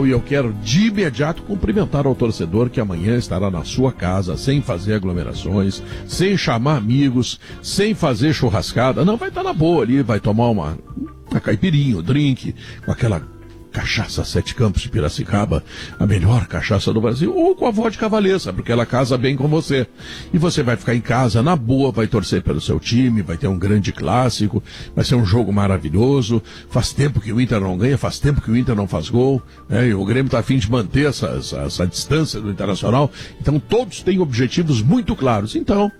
E eu quero de imediato cumprimentar o torcedor que amanhã estará na sua casa, sem fazer aglomerações, sem chamar amigos, sem fazer churrascada. Não, vai estar na boa ali, vai tomar uma caipirinha, um drink, com aquela cachaça Sete Campos de Piracicaba, a melhor cachaça do Brasil, ou com a vodka Valesa, porque ela casa bem com você. E você vai ficar em casa, na boa, vai torcer pelo seu time, vai ter um grande clássico, vai ser um jogo maravilhoso. Faz tempo que o Inter não ganha, faz tempo que o Inter não faz gol, né? E o Grêmio está a fim de manter essa distância do Internacional. Então todos têm objetivos muito claros. Então,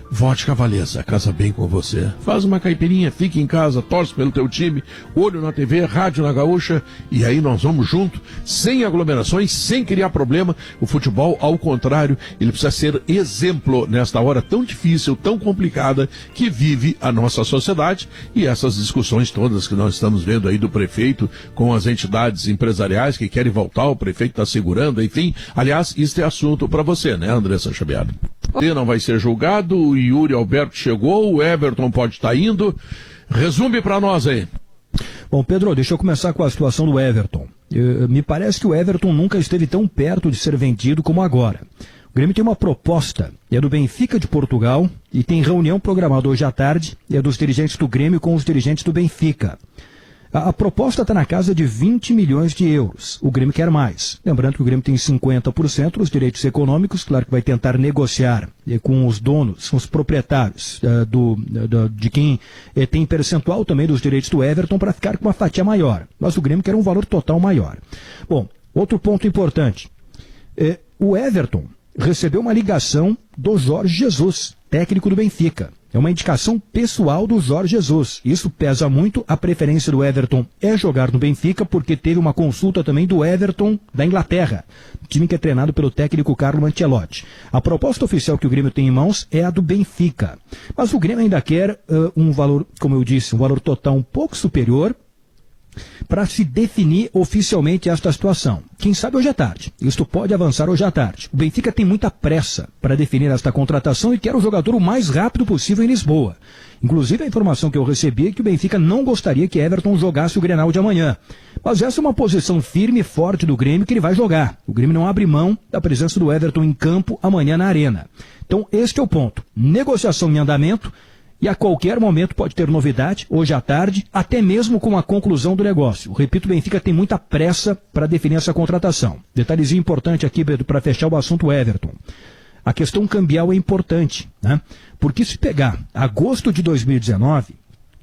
vodka Valesa, casa bem com você. Faz uma caipirinha, fique em casa, torce pelo teu time, olho na TV, rádio na Gaúcha, e aí nós vamos junto, sem aglomerações, sem criar problema. O futebol, ao contrário, ele precisa ser exemplo nesta hora tão difícil, tão complicada que vive a nossa sociedade. E essas discussões todas que nós estamos vendo aí do prefeito com as entidades empresariais que querem voltar, o prefeito está segurando, enfim. Aliás, isso é assunto para você, né, Andressa Xavier? Ele não vai ser julgado, o Yuri Alberto chegou, o Everton pode estar indo. Resume para nós aí. Bom, Pedro, deixa eu começar com a situação do Everton. Me parece que o Everton nunca esteve tão perto de ser vendido como agora. O Grêmio tem uma proposta, é do Benfica de Portugal, e tem reunião programada hoje à tarde, é dos dirigentes do Grêmio com os dirigentes do Benfica. A proposta está na casa de 20 milhões de euros. O Grêmio quer mais. Lembrando que o Grêmio tem 50% dos direitos econômicos, claro que vai tentar negociar com os donos, com os proprietários de quem tem percentual também dos direitos do Everton para ficar com uma fatia maior. Mas o Grêmio quer um valor total maior. Bom, outro ponto importante. O Everton recebeu uma ligação do Jorge Jesus, técnico do Benfica. É uma indicação pessoal do Jorge Jesus. Isso pesa muito. A preferência do Everton é jogar no Benfica, porque teve uma consulta também do Everton da Inglaterra, time que é treinado pelo técnico Carlo Ancelotti. A proposta oficial que o Grêmio tem em mãos é a do Benfica. Mas o Grêmio ainda quer um valor, como eu disse, um valor total um pouco superior, para se definir oficialmente esta situação. Quem sabe hoje à tarde. Isto pode avançar hoje à tarde. O Benfica tem muita pressa para definir esta contratação e quer o jogador o mais rápido possível em Lisboa. Inclusive, a informação que eu recebi é que o Benfica não gostaria que Everton jogasse o Grenal de amanhã. Mas essa é uma posição firme e forte do Grêmio que ele vai jogar. O Grêmio não abre mão da presença do Everton em campo amanhã na Arena. Então, este é o ponto. Negociação em andamento. E a qualquer momento pode ter novidade, hoje à tarde, até mesmo com a conclusão do negócio. Repito, o Benfica tem muita pressa para definir essa contratação. Detalhezinho importante aqui, Pedro, para fechar o assunto Everton. A questão cambial é importante, né? Porque se pegar agosto de 2019,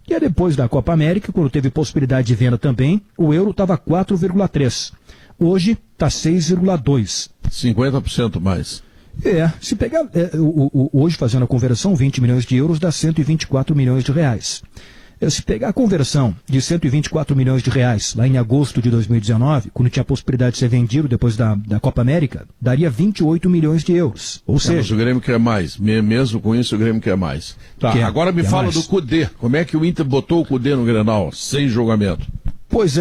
que é depois da Copa América, quando teve possibilidade de venda também, o euro estava 4,3. Hoje está 6,2. 50% mais. Se pegar, hoje fazendo a conversão, 20 milhões de euros dá 124 milhões de reais. Se pegar a conversão de 124 milhões de reais lá em agosto de 2019, quando tinha a possibilidade de ser vendido depois da Copa América, daria 28 milhões de euros. Ou seja... Mas o Grêmio quer mais. Mesmo com isso, o Grêmio quer mais. Tá, agora me fala mais do Cudê. Como é que o Inter botou o Cudê no Grenal, sem julgamento? Pois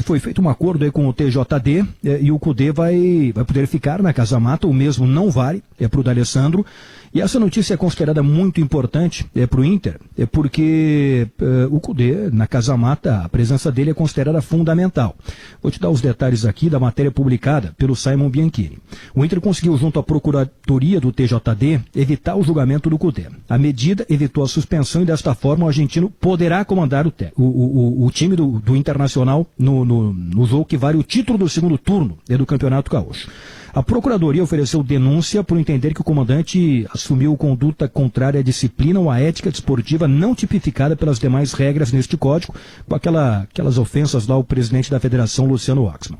foi feito um acordo aí com o TJD e o Cudê vai poder ficar na Casa Mata, o mesmo não vale, para o D'Alessandro. E essa notícia é considerada muito importante para o Inter, porque o Cudê, na Casa Mata, a presença dele é considerada fundamental. Vou te dar os detalhes aqui da matéria publicada pelo Simon Bianchini. O Inter conseguiu, junto à Procuradoria do TJD, evitar o julgamento do Cudê. A medida evitou a suspensão e, desta forma, o argentino poderá comandar o time do Internacional no jogo que vale o título do segundo turno do Campeonato Gaúcho. A Procuradoria ofereceu denúncia por entender que o comandante assumiu conduta contrária à disciplina ou à ética desportiva não tipificada pelas demais regras neste código, com aquelas ofensas lá ao presidente da federação, Luciano Waxman.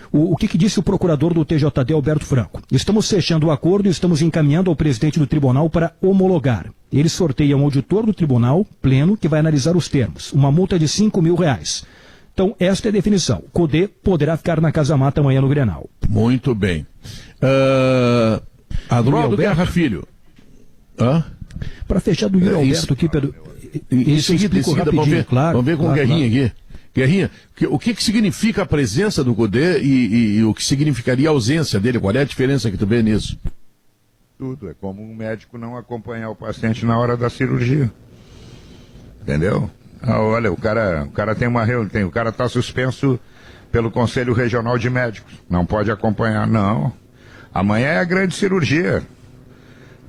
O que disse o procurador do TJD, Alberto Franco? Estamos fechando o acordo e estamos encaminhando ao presidente do tribunal para homologar. Ele sorteia um auditor do tribunal pleno que vai analisar os termos. Uma multa de R$5 mil. Então, esta é a definição. Cudê poderá ficar na Casa Mata amanhã no Grenal. Muito bem. Adroaldo Guerra Filho. Para fechar do Yuri Alberto aqui, Pedro. Em seguida, vamos ver com o Guerrinha aqui. Guerrinha, o que significa a presença do Cudê e o que significaria a ausência dele? Qual é a diferença que tu vê nisso? Tudo. É como um médico não acompanhar o paciente na hora da cirurgia. Entendeu? Olha, o cara tem uma reunião, o cara está suspenso pelo Conselho Regional de Médicos. Não pode acompanhar, não. Amanhã é a grande cirurgia.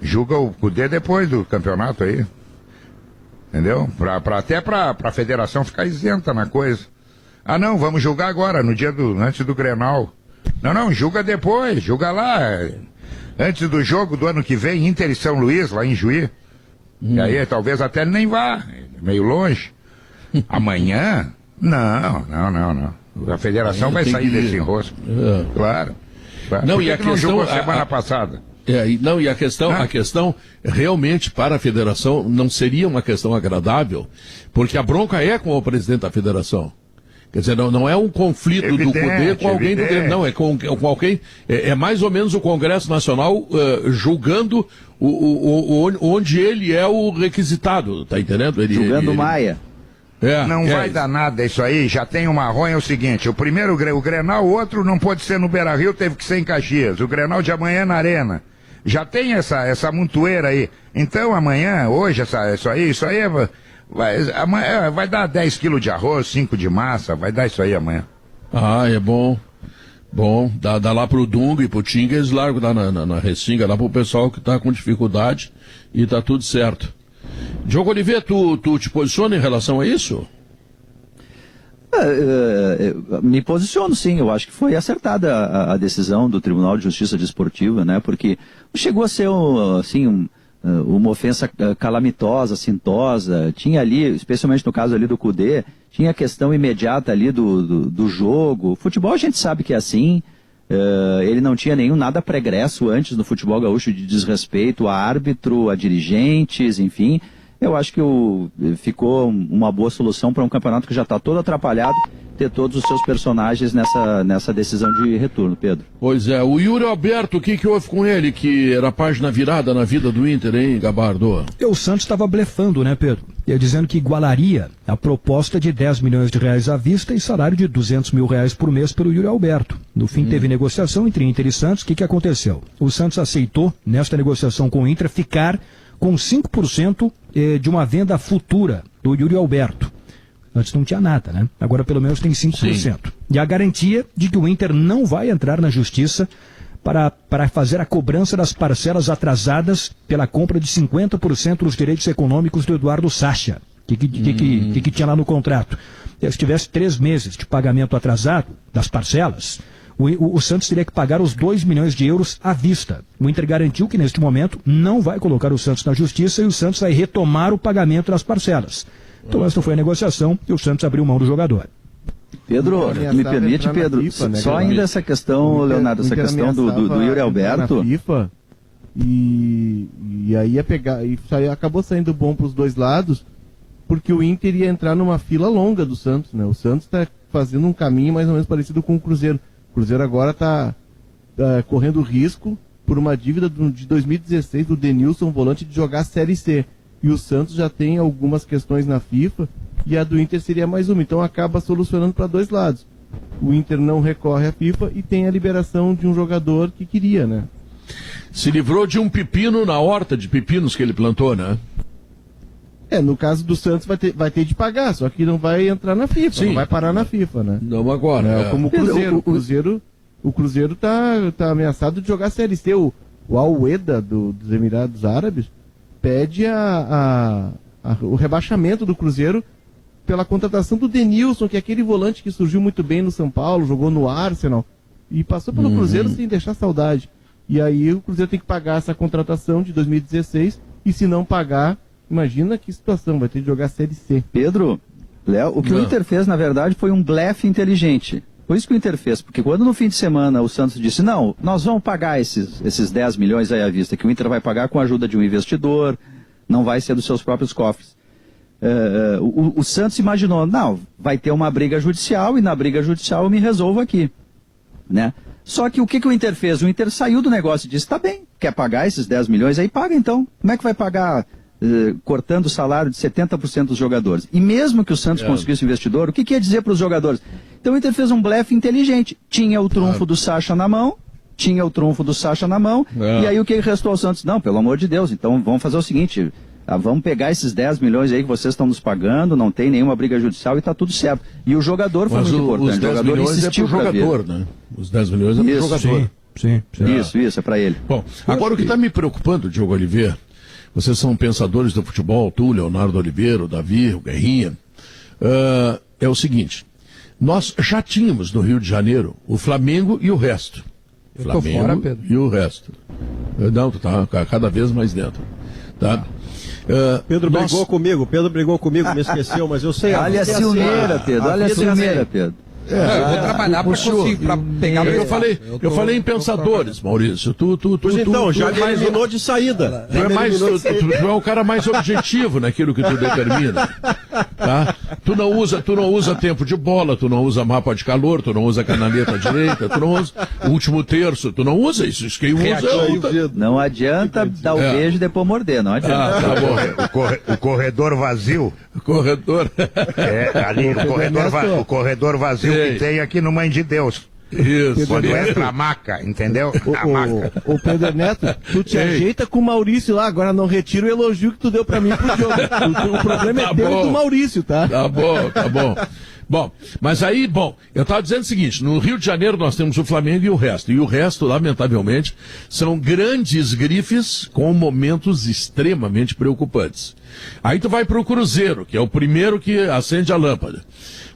Julga o Cudê depois do campeonato aí. Entendeu? Até pra federação ficar isenta na coisa. Ah, não, vamos julgar agora, no dia antes do Grenal. Não, julga depois, julga lá. Antes do jogo do ano que vem, Inter e São Luís, lá em Juí. E aí talvez até ele nem vá, meio longe. Amanhã? Não. A federação vai sair desse enrosco. Claro. Não, Por e a que não questão, jogou semana passada? E a questão realmente para a federação não seria uma questão agradável, porque a bronca é com o presidente da federação. Quer dizer, não é um conflito do Cudê com alguém do Grêmio, não, é com alguém, é mais ou menos o Congresso Nacional julgando onde ele é o requisitado, tá entendendo? Julgando Maia. Não vai dar nada isso aí, já tem o marrom, é o seguinte, o primeiro, o Grenal, o outro não pôde ser no Beira-Rio, teve que ser em Caxias, o Grenal de amanhã é na Arena. Já tem essa montoeira aí. Então amanhã, hoje, isso aí vai dar 10 quilos de arroz, 5 de massa, vai dar isso aí amanhã. Ah, é bom. Bom, dá lá pro Dunga e pro Tinga, eles largam lá na Restinga, lá pro pessoal que tá com dificuldade e tá tudo certo. Diogo Oliveira, tu te posiciona em relação a isso? Me posiciono, sim. Eu acho que foi acertada a decisão do Tribunal de Justiça Desportiva, né? Porque chegou a ser uma ofensa calamitosa, assintosa. Tinha ali, especialmente no caso ali do Cudê, tinha a questão imediata ali do jogo. Futebol a gente sabe que é assim. Ele não tinha nada pregresso antes no futebol gaúcho de desrespeito a árbitro, a dirigentes, enfim. Eu acho que ficou uma boa solução para um campeonato que já está todo atrapalhado, ter todos os seus personagens nessa decisão de retorno, Pedro. Pois é, o Yuri Alberto, o que houve com ele, que era a página virada na vida do Inter, hein, Gabardo? O Santos estava blefando, né, Pedro? Ia dizendo que igualaria a proposta de 10 milhões de reais à vista e salário de 200 mil reais por mês pelo Yuri Alberto. No fim, teve negociação entre Inter e Santos. O que aconteceu? O Santos aceitou, nesta negociação com o Inter, ficar com 5% de uma venda futura do Yuri Alberto. Antes não tinha nada, né? Agora pelo menos tem 5%. Sim. E a garantia de que o Inter não vai entrar na justiça para fazer a cobrança das parcelas atrasadas pela compra de 50% dos direitos econômicos do Eduardo Sacha. Que tinha lá no contrato? Se tivesse 3 meses de pagamento atrasado das parcelas, o Santos teria que pagar os 2 milhões de euros à vista. O Inter garantiu que neste momento não vai colocar o Santos na justiça e o Santos vai retomar o pagamento das parcelas. Então essa foi a negociação e o Santos abriu mão do jogador. Pedro, me permite, Pedro, FIFA, né, só ainda essa questão, Leonardo, essa questão do Yuri Alberto. Na FIFA, e aí ia pegar, e acabou saindo bom para os dois lados, porque o Inter ia entrar numa fila longa do Santos, né? O Santos está fazendo um caminho mais ou menos parecido com o Cruzeiro. O Cruzeiro agora está correndo risco por uma dívida de 2016 do Denilson, volante, de jogar a Série C. E o Santos já tem algumas questões na FIFA e a do Inter seria mais uma. Então acaba solucionando para dois lados. O Inter não recorre à FIFA e tem a liberação de um jogador que queria, né? Se livrou de um pepino na horta de pepinos que ele plantou, né? No caso do Santos vai ter de pagar, só que não vai entrar na FIFA, Sim, não vai parar na FIFA, né? Não agora. Como o Cruzeiro tá ameaçado de jogar a Série C. O Al-Weda dos Emirados Árabes pede o rebaixamento do Cruzeiro pela contratação do Denilson, que é aquele volante que surgiu muito bem no São Paulo, jogou no Arsenal e passou pelo Cruzeiro sem deixar saudade. E aí o Cruzeiro tem que pagar essa contratação de 2016 e se não pagar, imagina que situação, vai ter de jogar a Série C. Pedro, Léo, o que o Inter fez, na verdade, foi um blefe inteligente. Foi isso que o Inter fez, porque quando no fim de semana o Santos disse, não, nós vamos pagar esses 10 milhões aí à vista, que o Inter vai pagar com a ajuda de um investidor, não vai ser dos seus próprios cofres. O Santos imaginou, não, vai ter uma briga judicial e na briga judicial eu me resolvo aqui, né? Só que o que o Inter fez? O Inter saiu do negócio e disse, tá bem, quer pagar esses 10 milhões aí, paga então. Como é que vai pagar cortando o salário de 70% dos jogadores? E mesmo que o Santos conseguisse investidor, o que ia dizer para os jogadores? Então o Inter fez um blefe inteligente. Tinha o trunfo do Sacha na mão, e aí o que restou ao Santos? Não, pelo amor de Deus, então vamos fazer o seguinte, Vamos pegar esses 10 milhões aí que vocês estão nos pagando, não tem nenhuma briga judicial e está tudo certo. E o jogador foi muito importante. Os 10 milhões é pro jogador, né? Os 10 milhões é pro jogador. Sim. Isso, é para ele. Bom, agora o que está me preocupando, Diogo Oliveira, vocês são pensadores do futebol, tu, Leonardo Oliveira, o Davi, o Guerrinha, é o seguinte, nós já tínhamos no Rio de Janeiro o Flamengo e o resto. Eu tô fora, Pedro. E o resto. Não, tu tá cada vez mais dentro. Tá? Pedro brigou comigo, me esqueceu, mas eu sei. Olha a ciumeira, Pedro, olha a ciumeira, Peddo. Eu vou trabalhar para pegar Eu falei em pensadores, Maurício. Já me eliminou de saída. Tu é o cara mais objetivo naquilo que tu determina. Tá? Tu não usa tempo de bola, tu não usa mapa de calor, tu não usa canaleta direita, tu não usa o último terço, tu não usa isso. Isso quem usa Não adianta dar o beijo e depois morder, não adianta. Tá bom. O corredor vazio. O corredor. Ali, o corredor vazio que tem aqui no Mãe de Deus. Isso. Quando entra a maca, entendeu? A maca. O Pedro Neto, tu te ajeita com o Maurício lá, agora não retira o elogio que tu deu pra mim pro jogo. O problema é teu e do Maurício, tá? Tá bom. Bom, mas aí, eu estava dizendo o seguinte, no Rio de Janeiro nós temos o Flamengo e o resto. E o resto, lamentavelmente, são grandes grifes com momentos extremamente preocupantes. Aí tu vai pro Cruzeiro, que é o primeiro que acende a lâmpada.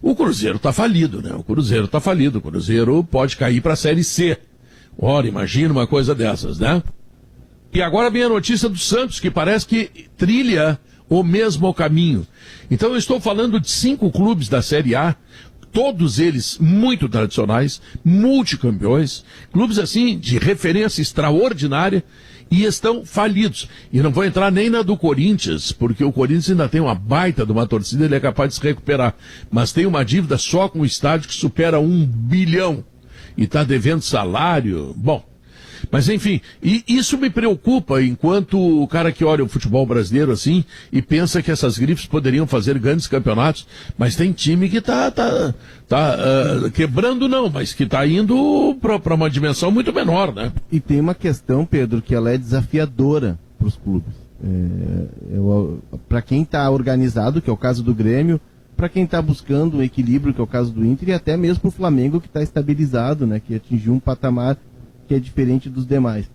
O Cruzeiro tá falido, né? O Cruzeiro pode cair para a Série C. Ora, imagina uma coisa dessas, né? E agora vem a notícia do Santos, que parece que trilha o mesmo caminho. Então eu estou falando de 5 clubes da Série A, todos eles muito tradicionais, multicampeões, clubes assim de referência extraordinária, e estão falidos. E não vou entrar nem na do Corinthians, porque o Corinthians ainda tem uma baita de uma torcida, ele é capaz de se recuperar. Mas tem uma dívida só com o estádio que supera 1 bilhão. E está devendo salário. Bom, mas enfim, e isso me preocupa enquanto o cara que olha o futebol brasileiro assim e pensa que essas grifes poderiam fazer grandes campeonatos, mas tem time que tá quebrando não, mas que tá indo para uma dimensão muito menor, né? E tem uma questão, Pedro, que ela é desafiadora para os clubes. Para quem está organizado, que é o caso do Grêmio, para quem está buscando um equilíbrio, que é o caso do Inter, e até mesmo para o Flamengo, que está estabilizado, né, que atingiu um patamar que é diferente dos demais.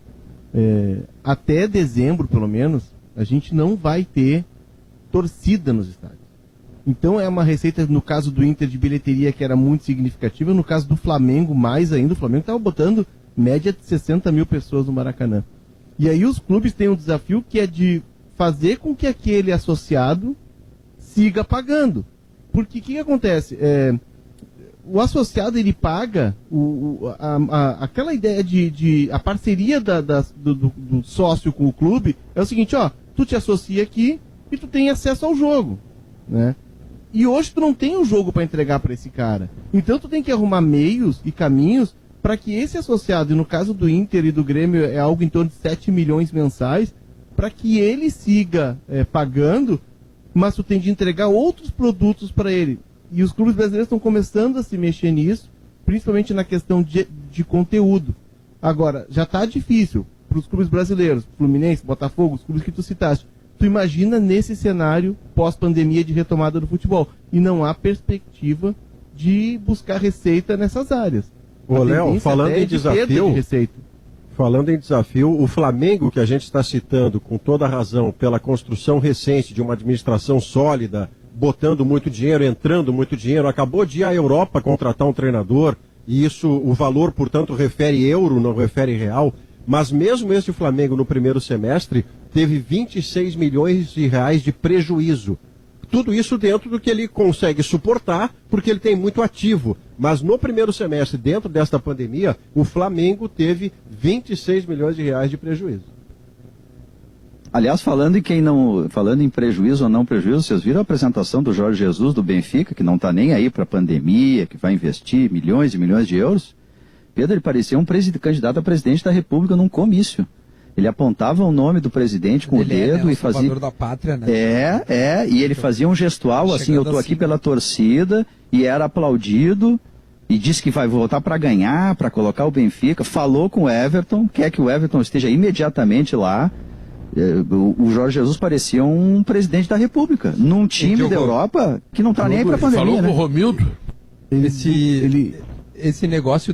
Até dezembro, pelo menos, a gente não vai ter torcida nos estádios. Então é uma receita, no caso do Inter, de bilheteria que era muito significativa, no caso do Flamengo, mais ainda, o Flamengo estava botando média de 60 mil pessoas no Maracanã. E aí os clubes têm um desafio que é de fazer com que aquele associado siga pagando. Porque o que acontece? O associado, ele paga aquela ideia de a parceria do sócio com o clube é o seguinte, tu te associa aqui e tu tem acesso ao jogo, né? E hoje tu não tem um jogo para entregar para esse cara. Então tu tem que arrumar meios e caminhos para que esse associado, e no caso do Inter e do Grêmio é algo em torno de 7 milhões mensais, para que ele siga pagando, mas tu tem de entregar outros produtos para ele. E os clubes brasileiros estão começando a se mexer nisso, principalmente na questão de conteúdo. Agora, já está difícil para os clubes brasileiros, Fluminense, Botafogo, os clubes que tu citaste. Tu imagina nesse cenário pós-pandemia de retomada do futebol. E não há perspectiva de buscar receita nessas áreas. Ô, Léo, falando em desafio, o Flamengo, que a gente está citando com toda razão pela construção recente de uma administração sólida, botando muito dinheiro, entrando muito dinheiro, acabou de ir à Europa contratar um treinador, e isso, o valor, portanto, refere euro, não refere real, mas mesmo esse Flamengo no primeiro semestre teve 26 milhões de reais de prejuízo. Tudo isso dentro do que ele consegue suportar, porque ele tem muito ativo. Mas no primeiro semestre, dentro desta pandemia, o Flamengo teve 26 milhões de reais de prejuízo. Aliás, falando em prejuízo ou não prejuízo, vocês viram a apresentação do Jorge Jesus do Benfica, que não está nem aí para a pandemia, que vai investir milhões e milhões de euros? Pedro, ele parecia um candidato a presidente da República num comício. Ele apontava o nome do presidente com o dedo e fazia... da pátria, né? E ele fazia um gestual assim, eu estou aqui pela torcida, e era aplaudido, e disse que vai voltar para ganhar, para colocar o Benfica, falou com o Everton, quer que o Everton esteja imediatamente lá, O Jorge Jesus parecia um presidente da República, num time da Europa que não está nem aí para a pandemia. Falou com o né? Romildo? Esse negócio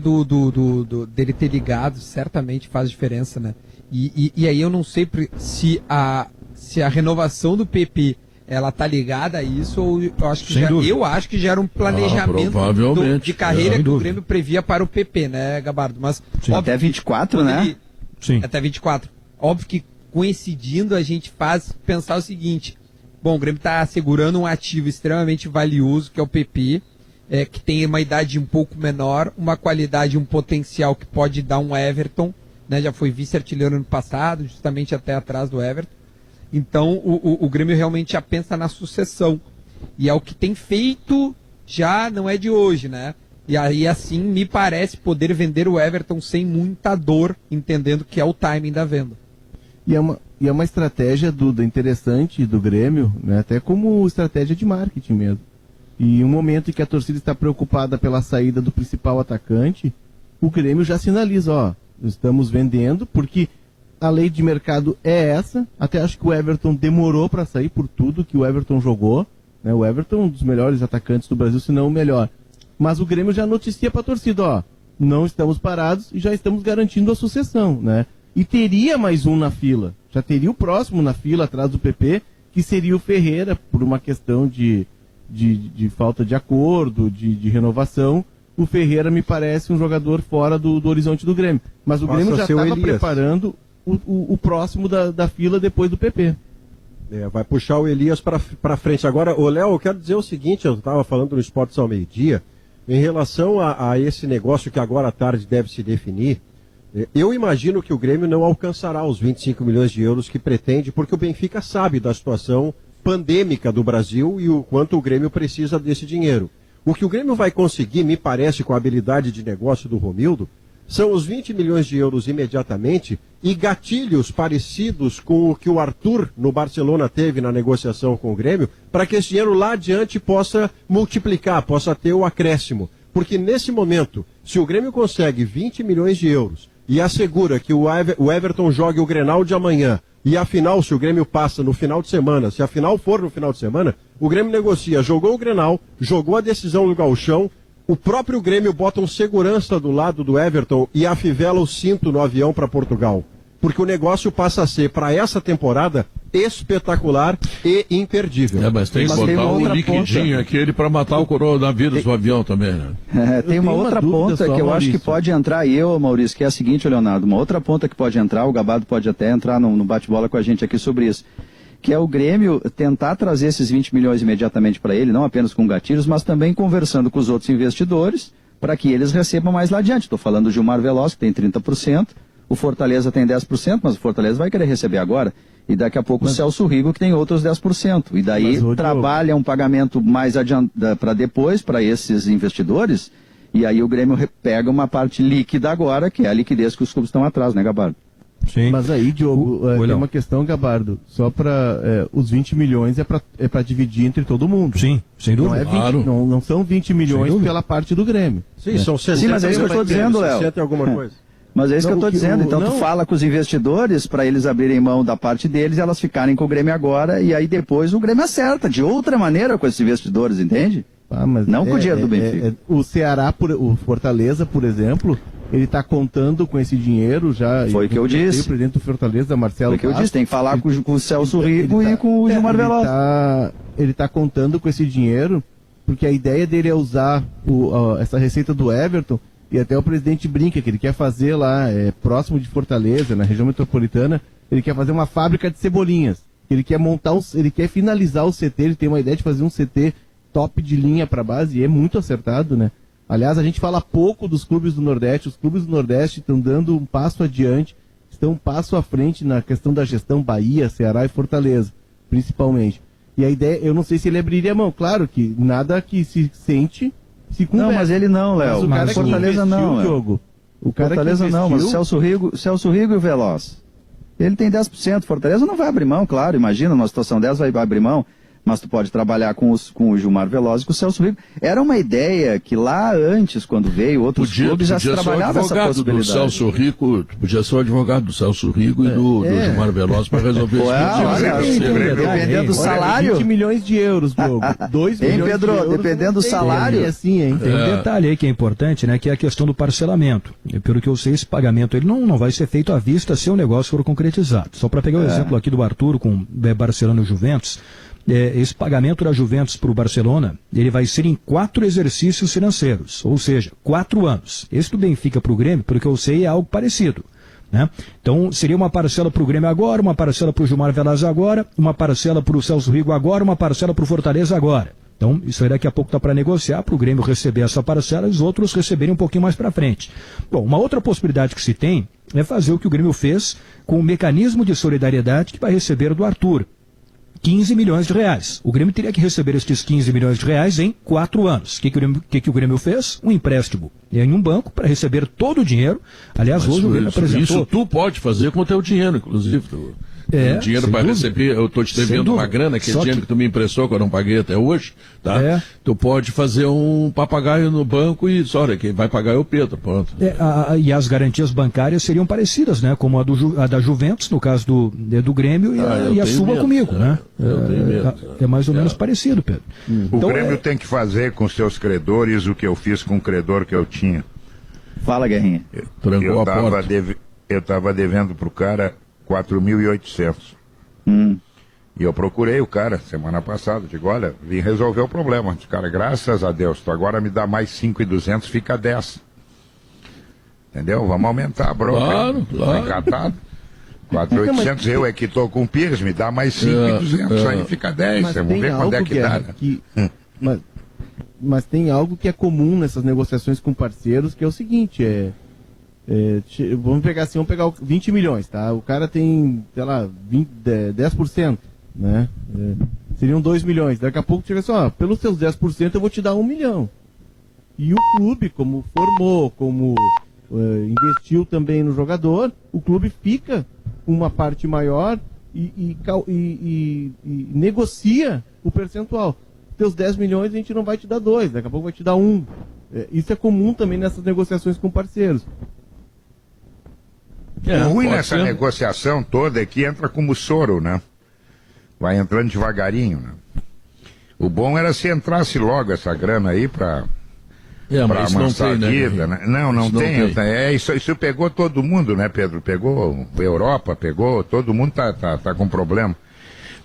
dele ter ligado certamente faz diferença, né? E aí eu não sei se a renovação do PP ela tá ligada a isso, ou eu acho que já era um planejamento de carreira que o Grêmio previa para o PP, né, Gabardo? Mas até 24, né? Sim. Até 24. Óbvio que coincidindo a gente faz pensar o seguinte: bom, o Grêmio está assegurando um ativo extremamente valioso, que é o PP, que tem uma idade um pouco menor, uma qualidade, um potencial que pode dar um Everton, né? Já foi vice-artilheiro ano passado, justamente até atrás do Everton. Então o Grêmio realmente já pensa na sucessão. E é o que tem feito, já não é de hoje, né? E aí assim me parece poder vender o Everton sem muita dor, entendendo que é o timing da venda. E é uma estratégia, Duda, interessante do Grêmio, né? Até como estratégia de marketing mesmo. E um momento em que a torcida está preocupada pela saída do principal atacante, o Grêmio já sinaliza, ó, estamos vendendo, porque a lei de mercado é essa. Até acho que o Everton demorou para sair por tudo que o Everton jogou, né? O Everton é um dos melhores atacantes do Brasil, se não o melhor. Mas o Grêmio já noticia para a torcida, ó, não estamos parados e já estamos garantindo a sucessão, né? E teria mais um na fila, já teria o próximo na fila atrás do PP, que seria o Ferreira, por uma questão de falta de acordo, de renovação. O Ferreira me parece um jogador fora do horizonte do Grêmio. Mas o Grêmio já estava preparando o próximo da fila depois do PP. Vai puxar o Elias para frente. Agora, Léo, eu quero dizer o seguinte, eu estava falando no Esportes ao meio-dia, em relação a esse negócio que agora à tarde deve se definir. Eu imagino que o Grêmio não alcançará os 25 milhões de euros que pretende, porque o Benfica sabe da situação pandêmica do Brasil e o quanto o Grêmio precisa desse dinheiro. O que o Grêmio vai conseguir, me parece, com a habilidade de negócio do Romildo, são os 20 milhões de euros imediatamente e gatilhos parecidos com o que o Arthur no Barcelona teve na negociação com o Grêmio, para que esse dinheiro lá adiante possa multiplicar, possa ter o acréscimo. Porque nesse momento, se o Grêmio consegue 20 milhões de euros e assegura que o Everton jogue o Grenal de amanhã, e afinal, se o Grêmio passa no final de semana, se a final for no final de semana, o Grêmio negocia, jogou o Grenal, jogou a decisão do Gauchão, o próprio Grêmio bota um segurança do lado do Everton e afivela o cinto no avião para Portugal. Porque o negócio passa a ser, para essa temporada, espetacular e imperdível. Mas tem que botar um liquidinho aquele para matar o coronavírus do avião também, né? Tem uma outra ponta que eu acho que pode entrar, Maurício, que é a seguinte, Leonardo, uma outra ponta que pode entrar, o Gabardo pode até entrar no bate-bola com a gente aqui sobre isso, que é o Grêmio tentar trazer esses 20 milhões imediatamente para ele, não apenas com gatilhos, mas também conversando com os outros investidores, para que eles recebam mais lá adiante. Estou falando do Gilmar Veloz, que tem 30%, o Fortaleza tem 10%, mas o Fortaleza vai querer receber agora, e daqui a pouco o Celso Rigo, que tem outros 10%. E daí trabalha um pagamento mais para depois, para esses investidores, e aí o Grêmio pega uma parte líquida agora, que é a liquidez que os clubes estão atrás, né, Gabardo? Sim. Mas aí, Diogo, tem uma questão, Gabardo, só para os 20 milhões é para dividir entre todo mundo. Sim, sem dúvida. Não são 20 milhões pela parte do Grêmio. Sim, são 60. Sim, mas é isso que eu estou dizendo, Léo. 60 alguma coisa. Mas é isso que eu estou dizendo. Então tu fala com os investidores para eles abrirem mão da parte deles e elas ficarem com o Grêmio agora, e aí depois o Grêmio acerta de outra maneira com esses investidores, entende? Não com o dinheiro do Benfica. O Ceará, o Fortaleza, por exemplo, ele está contando com esse dinheiro já. Foi o que eu disse. O presidente do Fortaleza, Marcelo Foi o que eu disse, tem que falar com o Celso Rigo e com o Gilmar Veloz. Ele está contando com esse dinheiro, porque a ideia dele é usar essa receita do Everton, e até o presidente brinca que ele quer fazer lá, próximo de Fortaleza, na região metropolitana, ele quer fazer uma fábrica de cebolinhas. Ele quer ele quer finalizar o CT, ele tem uma ideia de fazer um CT top de linha para base, e é muito acertado, né? Aliás, a gente fala pouco dos clubes do Nordeste. Os clubes do Nordeste estão dando um passo adiante, estão um passo à frente na questão da gestão, Bahia, Ceará e Fortaleza, principalmente. E a ideia, eu não sei se ele abriria a mão. Claro que nada que se sente se conversa. Não, mas ele não, Léo. O cara Fortaleza não, Diogo. O cara Fortaleza não, mas o Celso Rigo e o Veloz. Ele tem 10%. Fortaleza não vai abrir mão, claro. Imagina, numa situação dessa vai abrir mão. Mas tu pode trabalhar com o Gilmar Veloso e com o Celso Rigo. Era uma ideia que lá antes, quando veio outros clubes, já se trabalhava essa possibilidade. Celso Rico, podia ser o advogado do Celso Rigo e do Gilmar Veloso para resolver isso. Dependendo do salário... 20 milhões de euros, Diogo. 2 milhões Pedro, de euros. Dependendo do salário... Assim, hein? Tem um detalhe aí que é importante, né, que é a questão do parcelamento. E pelo que eu sei, esse pagamento ele não vai ser feito à vista se o negócio for concretizado. Só para pegar o exemplo aqui do Arthur com Barcelona e Juventus... esse pagamento da Juventus para o Barcelona, ele vai ser em 4 exercícios financeiros, ou seja, 4 anos. Esse do Benfica para o Grêmio, pelo que eu sei, é algo parecido. Né? Então, seria uma parcela para o Grêmio agora, uma parcela para o Gilmar Veloso agora, uma parcela para o Celso Rigo agora, uma parcela para o Fortaleza agora. Então, isso aí daqui a pouco está para negociar, para o Grêmio receber essa parcela e os outros receberem um pouquinho mais para frente. Bom, uma outra possibilidade que se tem é fazer o que o Grêmio fez com o mecanismo de solidariedade que vai receber do Arthur. 15 milhões de reais. O Grêmio teria que receber estes 15 milhões de reais em 4 anos. O que o Grêmio fez? Um empréstimo em um banco para receber todo o dinheiro. Aliás, mas hoje o Grêmio apresentou... Isso tu pode fazer com o teu dinheiro, inclusive. O dinheiro para receber, eu estou te devendo uma grana, aquele dinheiro que tu me emprestou, que eu não paguei até hoje, tá? Tu pode fazer um papagaio no banco e olha, quem vai pagar é o Pedro, pronto. E as garantias bancárias seriam parecidas, né? Como a da Juventus, no caso do Grêmio, e a sua comigo, né? É mais ou menos parecido, Pedro. O Grêmio tem que fazer com seus credores o que eu fiz com o credor que eu tinha. Fala, Guerrinha. Eu estava devendo pro cara 4.800. E eu procurei o cara semana passada. Digo, olha, vim resolver o problema. Disse, cara, graças a Deus, tu agora me dá mais 5.200, fica 10. Entendeu? Vamos aumentar a bronca. Claro. Tá encatado. 4.800 eu é que tô com o Pires, me dá mais 5.200, aí fica 10. Vamos ver quando é que dá. Né? Mas tem algo que é comum nessas negociações com parceiros, que é o seguinte, vamos pegar 20 milhões, tá? O cara tem, sei lá, 10%, né? Seriam 2 milhões. Daqui a pouco chega assim, pelos seus 10% eu vou te dar 1 milhão. E o clube, como formou, como investiu também no jogador, o clube fica com uma parte maior e negocia o percentual. Teus 10 milhões a gente não vai te dar 2, daqui a pouco vai te dar 1. Isso é comum também nessas negociações com parceiros. O ruim nessa negociação toda é que entra como soro, né? Vai entrando devagarinho, né? O bom era se entrasse logo essa grana aí pra amansar a vida, né? Não tem. Isso pegou todo mundo, né, Pedro? Pegou a Europa, pegou, todo mundo tá com problema.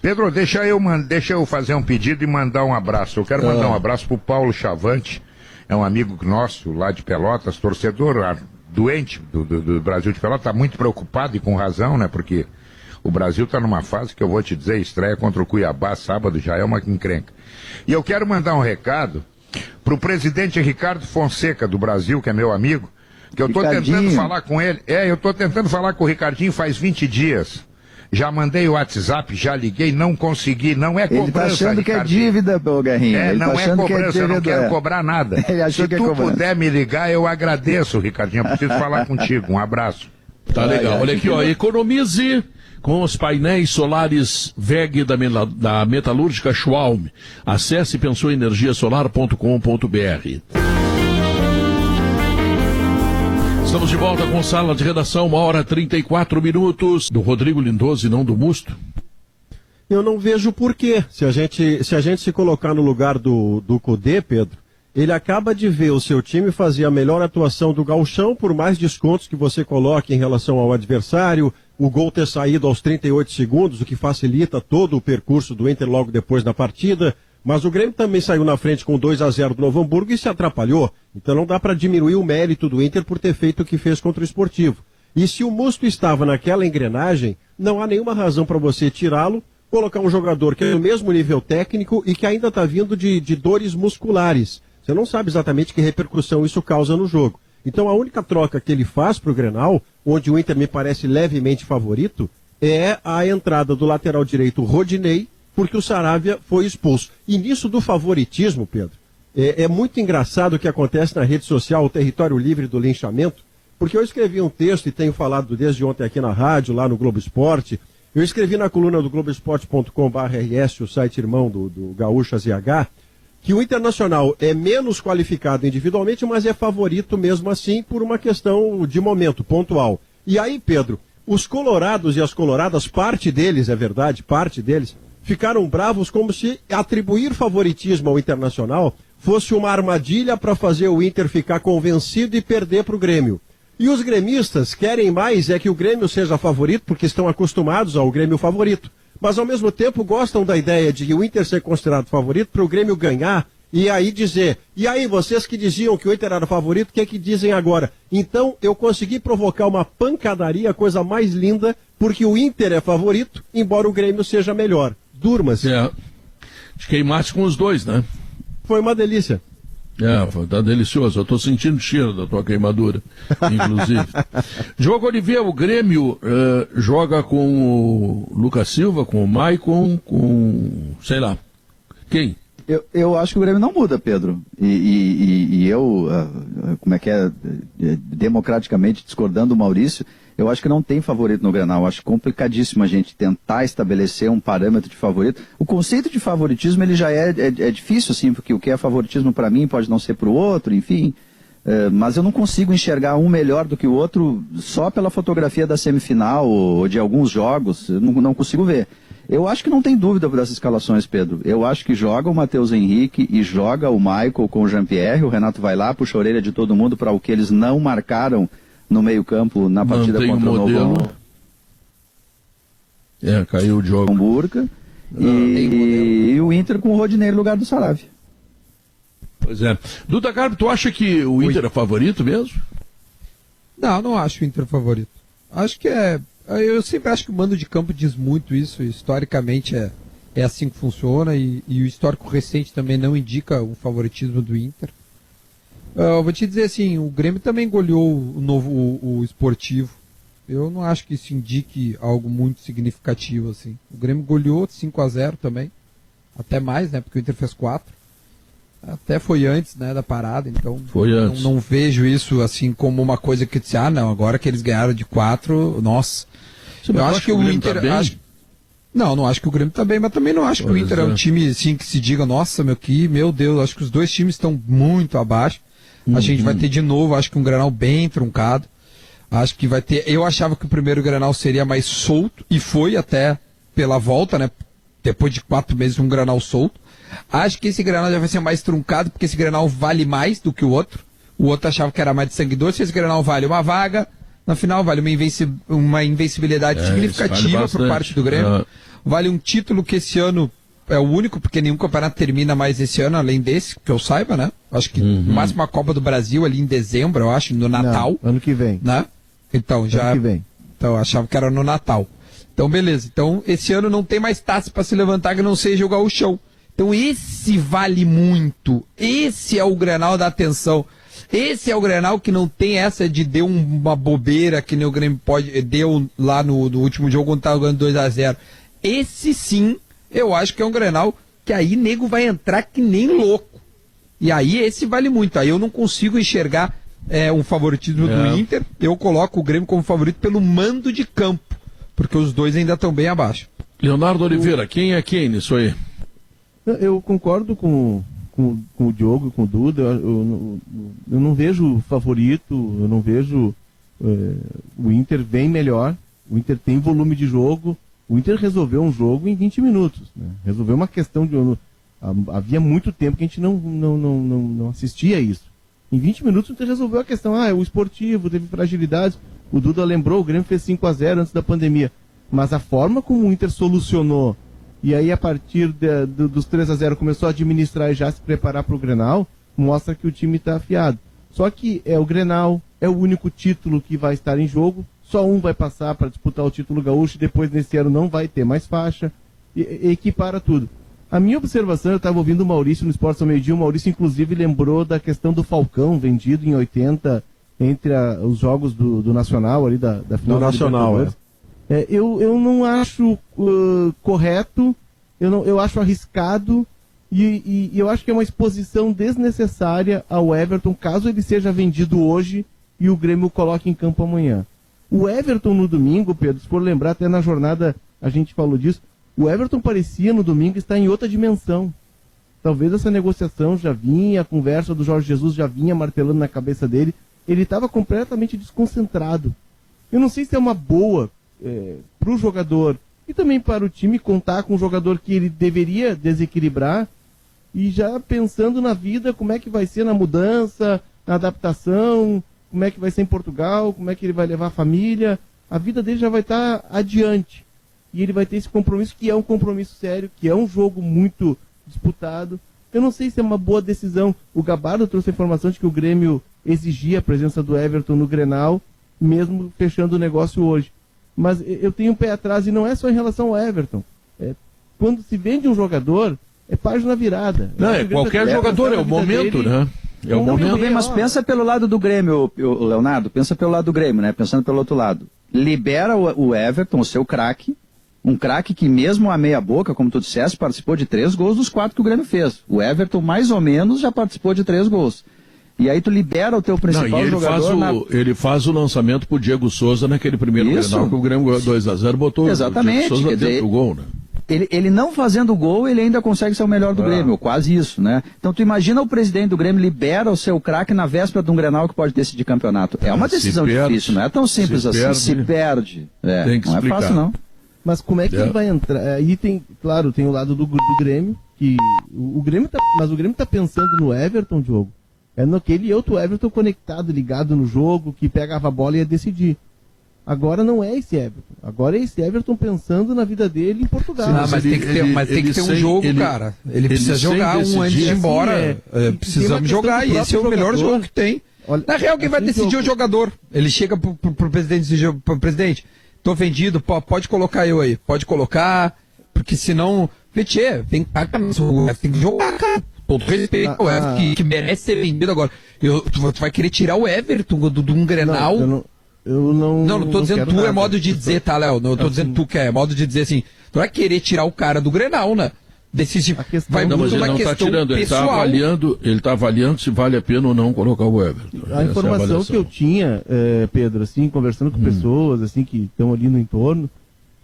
Pedro, deixa eu fazer um pedido e mandar um abraço. Eu quero mandar um abraço pro Paulo Chavante, é um amigo nosso lá de Pelotas, torcedor doente do Brasil de Pelotas, está muito preocupado e com razão, né? Porque o Brasil está numa fase que eu vou te dizer, estreia contra o Cuiabá sábado já é uma encrenca. E eu quero mandar um recado para o presidente Ricardo Fonseca do Brasil, que é meu amigo, que eu estou tentando falar com ele. Eu estou tentando falar com o Ricardinho faz 20 dias. Já mandei o WhatsApp, já liguei, não consegui, não é cobrança. Ele tá achando que é dívida, Guerrinha. Não é cobrança, eu não quero cobrar nada. Se tu puder me ligar, eu agradeço, Ricardinho, eu preciso falar contigo. Um abraço. Tá legal, olha aqui, economize com os painéis solares VEG da metalúrgica Schwalm. Acesse pensouenergiasolar.com.br. Estamos de volta com Sala de Redação, 1h34, do Rodrigo Lindoso e não do Musto. Eu não vejo porquê. Se a gente se colocar no lugar do Cudê, Pedro, ele acaba de ver o seu time fazer a melhor atuação do gauchão, por mais descontos que você coloque em relação ao adversário, o gol ter saído aos 38 segundos, o que facilita todo o percurso do Inter logo depois da partida. Mas o Grêmio também saiu na frente com 2-0 do Novo Hamburgo e se atrapalhou. Então não dá para diminuir o mérito do Inter por ter feito o que fez contra o Esportivo. E se o Musto estava naquela engrenagem, não há nenhuma razão para você tirá-lo, colocar um jogador que é do mesmo nível técnico e que ainda está vindo de dores musculares. Você não sabe exatamente que repercussão isso causa no jogo. Então a única troca que ele faz para o Grenal, onde o Inter me parece levemente favorito, é a entrada do lateral direito Rodinei, porque o Saravia foi expulso. E nisso do favoritismo, Pedro, é muito engraçado o que acontece na rede social, o território livre do linchamento, porque eu escrevi um texto e tenho falado desde ontem aqui na rádio, lá no Globo Esporte, Eu escrevi na coluna do Globoesporte.com/RS, o site irmão do Gaúcha ZH, que o Internacional é menos qualificado individualmente, mas é favorito mesmo assim por uma questão de momento, pontual. E aí, Pedro, os colorados e as coloradas, parte deles, é verdade, parte deles, ficaram bravos como se atribuir favoritismo ao Internacional fosse uma armadilha para fazer o Inter ficar convencido e perder para o Grêmio. E os gremistas querem mais é que o Grêmio seja favorito, porque estão acostumados ao Grêmio favorito. Mas, ao mesmo tempo, gostam da ideia de o Inter ser considerado favorito para o Grêmio ganhar e aí dizer, e aí, vocês que diziam que o Inter era favorito, o que é que dizem agora? Então, eu consegui provocar uma pancadaria, a coisa mais linda, porque o Inter é favorito, embora o Grêmio seja melhor. Durma-se. Queimasse com os dois, né? Foi uma delícia. Tá delicioso. Eu tô sentindo o cheiro da tua queimadura, inclusive. Diogo Oliveira, o Grêmio joga com o Lucas Silva, com o Maicon, com, sei lá, quem? Eu acho que o Grêmio não muda, Pedro. E eu, democraticamente discordando do Maurício, eu acho que não tem favorito no Grenal. Eu acho complicadíssimo a gente tentar estabelecer um parâmetro de favorito. O conceito de favoritismo ele já é difícil, assim, porque o que é favoritismo para mim pode não ser para o outro, enfim. Mas eu não consigo enxergar um melhor do que o outro só pela fotografia da semifinal ou de alguns jogos. Eu não consigo ver. Eu acho que não tem dúvida dessas escalações, Pedro. Eu acho que joga o Matheus Henrique e joga o Michael com o Jean-Pierre. O Renato vai lá, puxa a orelha de todo mundo para o que eles não marcaram no meio-campo na partida contra o Novo. Caiu o jogo. Burca. E o Inter com o Rodinei no lugar do Saravia. Pois é. Duda Garbi, tu acha que o Inter é favorito mesmo? Não acho o Inter favorito. Acho que eu sempre acho que o mando de campo diz muito isso. Historicamente é assim que funciona e o histórico recente também não indica o favoritismo do Inter. Eu vou te dizer assim, o Grêmio também goleou o Esportivo. Eu não acho que isso indique algo muito significativo, assim. O Grêmio goleou 5-0 também. Até mais, né? Porque o Inter fez 4. Até foi antes, né, da parada, então não vejo isso assim como uma coisa que disse, não, agora que eles ganharam de 4, nossa. Eu acho que o Inter... Não acho que o Grêmio tá bem, mas também não acho que o Inter é um time assim que se diga, nossa, meu Deus, acho que os dois times estão muito abaixo. A gente vai ter de novo, acho que um Grenal bem truncado. Acho que vai ter. Eu achava que o primeiro Grenal seria mais solto, e foi até pela volta, né? Depois de 4 meses, um Grenal solto. Acho que esse Grenal já vai ser mais truncado, porque esse Grenal vale mais do que o outro. O outro achava que era mais de sangue doce, esse Grenal vale uma vaga, na final vale uma invencibilidade significativa por parte do Grêmio. Vale um título que esse ano é o único, porque nenhum campeonato termina mais esse ano, além desse, que eu saiba, né? Acho que no máximo a Copa do Brasil ali em dezembro, eu acho, no Natal. Não, ano que vem. Né? Então, já. Ano que vem. Então, eu achava que era no Natal. Então, beleza. Então, esse ano não tem mais taça para se levantar que não seja o Gauchão. Então, esse vale muito. Esse é o Grenal da atenção. Esse é o Grenal que não tem essa de deu uma bobeira que nem o Grêmio deu lá no último jogo quando estava ganhando 2-0. Esse sim, eu acho que é um Grenal que aí nego vai entrar que nem louco. E aí esse vale muito. Aí eu não consigo enxergar um favoritismo do Inter. Eu coloco o Grêmio como favorito pelo mando de campo, porque os dois ainda estão bem abaixo. Leonardo Oliveira, quem é quem nisso aí? Eu concordo com o Diogo e com o Duda. Eu não vejo favorito, eu não vejo o Inter bem melhor. O Inter tem volume de jogo. O Inter resolveu um jogo em 20 minutos. Né? Resolveu uma questão de... Havia muito tempo que a gente não assistia a isso. Em 20 minutos o Inter resolveu a questão. O Esportivo teve fragilidades. O Duda lembrou, o Grêmio fez 5-0 antes da pandemia. Mas a forma como o Inter solucionou, e aí a partir dos 3-0 começou a administrar e já se preparar para o Grenal, mostra que o time está afiado. Só que é o Grenal, é o único título que vai estar em jogo. Só um vai passar para disputar o título gaúcho e depois nesse ano não vai ter mais faixa. E equipara tudo. A minha observação, eu estava ouvindo o Maurício no Esportes ao Meio-Dia, o Maurício inclusive lembrou da questão do Falcão, vendido em 80 entre os jogos do Nacional, ali da final do Nacional. Eu não acho correto, eu acho arriscado e eu acho que é uma exposição desnecessária ao Everton, caso ele seja vendido hoje e o Grêmio coloque em campo amanhã. O Everton no domingo, Pedro, se for lembrar, até na jornada a gente falou disso, o Everton parecia no domingo estar em outra dimensão. Talvez essa negociação já vinha, a conversa do Jorge Jesus já vinha martelando na cabeça dele. Ele estava completamente desconcentrado. Eu não sei se é uma boa para o jogador e também para o time contar com um jogador que ele deveria desequilibrar e já pensando na vida, como é que vai ser na mudança, na adaptação, como é que vai ser em Portugal, como é que ele vai levar a família. A vida dele já vai estar adiante. E ele vai ter esse compromisso, que é um compromisso sério, que é um jogo muito disputado. Eu não sei se é uma boa decisão. O Gabardo trouxe a informação de que o Grêmio exigia a presença do Everton no Grenal, mesmo fechando o negócio hoje. Mas eu tenho um pé atrás, e não é só em relação ao Everton. Quando se vende um jogador, é página virada. Não, qualquer jogador, é o momento, dele, né? É o momento. Bem, mas pensa pelo lado do Grêmio, Leonardo, pensa pelo lado do Grêmio, né? Pensando pelo outro lado. Libera o Everton, o seu craque, um craque que mesmo a meia boca, como tu disseste, participou de 3 gols dos 4 que o Grêmio fez. O Everton, mais ou menos, já participou de 3 gols. E aí tu libera o teu principal jogador. Ele faz o lançamento pro Diego Souza naquele primeiro Grenal que o Grêmio ganhou 2-0, botou o Diego Souza dentro do gol, né? Ele não fazendo gol, ele ainda consegue ser o melhor do Grêmio, quase isso, né? Então tu imagina o presidente do Grêmio libera o seu craque na véspera de um Grenal que pode decidir campeonato. É uma decisão difícil, não é tão simples assim. Se perde. Tem que não explicar. é fácil, não. Mas como é que ele vai entrar? Aí tem, claro, tem o lado do Grêmio, que o Grêmio tá pensando no Everton, Diogo. É naquele outro Everton conectado, ligado no jogo, que pegava a bola e ia decidir. Agora não é esse Everton. Agora é esse Everton pensando na vida dele em Portugal. Sim, mas tem que ter um jogo, cara. Ele precisa jogar um antes de ir embora. Precisamos jogar, e esse é o melhor jogo que tem. Olha, na real, quem vai decidir é o jogador. Ele chega pro presidente e diz, presidente, tô vendido, pode colocar eu aí. Pode colocar, porque senão... Vetê, tem que jogar, cara. Todo respeito ao Everton, que merece ser vendido agora. Tu vai querer tirar o Everton de um Grenal... Não tô dizendo tu, é modo de dizer, tá, Léo? Não, eu tô dizendo tu que é modo de dizer assim. Tu vai querer tirar o cara do Grenal, né? Vai muito mas ele não tá tirando, ele tá avaliando se vale a pena ou não colocar o Everton. A informação que eu tinha, Pedro, assim, conversando com pessoas assim que estão ali no entorno,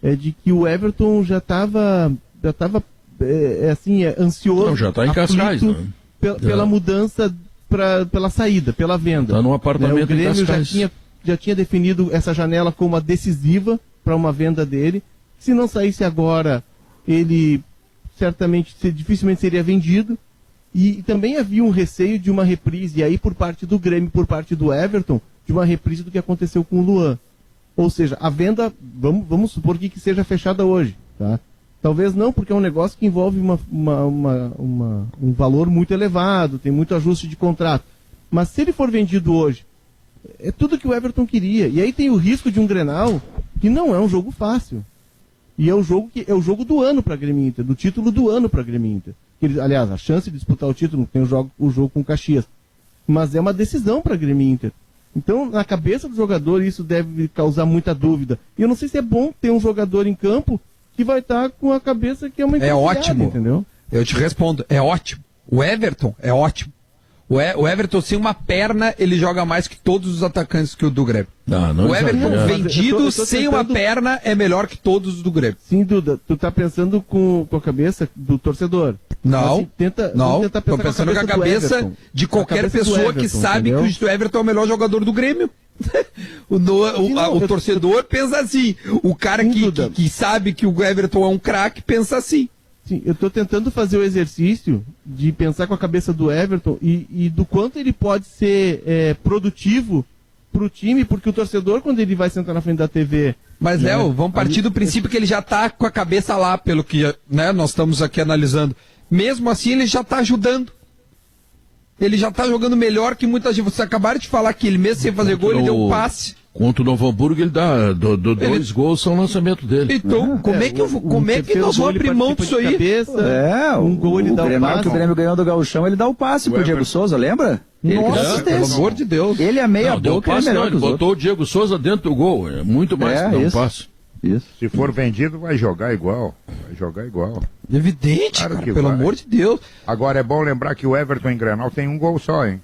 é de que o Everton já estava ansioso. Não, já tá em Cascais, né? Pela mudança, pela saída, pela venda. Tá num apartamento em Cascais. O Grêmio já tinha definido essa janela como a decisiva para uma venda dele. Se não saísse agora, ele dificilmente seria vendido. E também havia um receio de uma reprise, e aí por parte do Grêmio, por parte do Everton, de uma reprise do que aconteceu com o Luan. Ou seja, a venda, vamos supor que seja fechada hoje, tá? Talvez não, porque é um negócio que envolve um valor muito elevado, tem muito ajuste de contrato. Mas se ele for vendido hoje, é tudo que o Everton queria. E aí tem o risco de um Grenal que não é um jogo fácil. E é o jogo do ano para a Grêmio Inter, do título do ano para a Grêmio Inter. Aliás, a chance de disputar o título, tem o jogo com o Caxias. Mas é uma decisão para a Grêmio Inter. Então, na cabeça do jogador, isso deve causar muita dúvida. E eu não sei se é bom ter um jogador em campo que vai estar com a cabeça que é uma encruzilhada, ótimo, entendeu? Eu te respondo, é ótimo. O Everton é ótimo. O Everton, sem uma perna, ele joga mais que todos os atacantes que o do Grêmio. O Everton vendido sem uma perna é melhor que todos os do Grêmio. Sim, Duda, tu tá pensando com a cabeça do torcedor. Não, tô pensando com a cabeça de qualquer pessoa que sabe que o Everton é o melhor jogador do Grêmio. O torcedor pensa assim. O cara que sabe que o Everton é um craque pensa assim. Sim, eu estou tentando fazer o exercício de pensar com a cabeça do Everton e do quanto ele pode ser produtivo para o time, porque o torcedor, quando ele vai sentar na frente da TV... Mas, Léo, vamos partir do princípio que ele já está com a cabeça lá, pelo que nós estamos aqui analisando. Mesmo assim, ele já está ajudando. Ele já está jogando melhor que muita gente. Você acabaram de falar que ele, mesmo sem fazer gol, ele deu um passe. Contra o Novo Hamburgo, ele dá 2 gols, são lançamento dele. Então, como é que nós vamos abrir mão disso aí? Um gol ele dá o passe. Que o Grêmio ganhou do Gauchão, ele dá o passe pro Diego Souza, lembra? Nossa, pelo amor de Deus. Ele é meia boca, ele é melhor que os outros. Botou o Diego Souza dentro do gol, é muito mais que dar um passe. Isso. Se for vendido, vai jogar igual. Evidente, cara, pelo amor de Deus. Agora é bom lembrar que o Everton em Grenal tem um gol só, hein?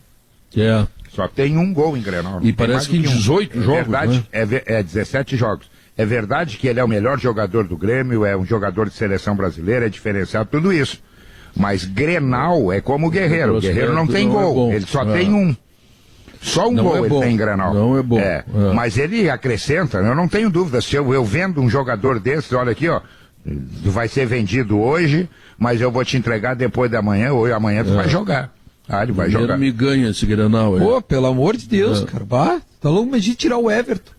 Só tem um gol em Grenal. E parece que em 18 jogos, verdade, né? É 17 jogos. É verdade que ele é o melhor jogador do Grêmio, é um jogador de seleção brasileira, é diferenciado, tudo isso. Mas Grenal é como o Guerreiro. O Guerreiro não tem gol, ele só tem um. Só um gol ele tem em Grenal. Não é bom. Mas ele acrescenta, eu não tenho dúvida, se eu vendo um jogador desse, olha aqui, ó, vai ser vendido hoje, mas eu vou te entregar depois da manhã, ou amanhã tu vai jogar. Ele vai jogar. Me ganha esse Grenal aí. Pô, pelo amor de Deus, cara. Bah, tá louco, mas de tirar o Everton.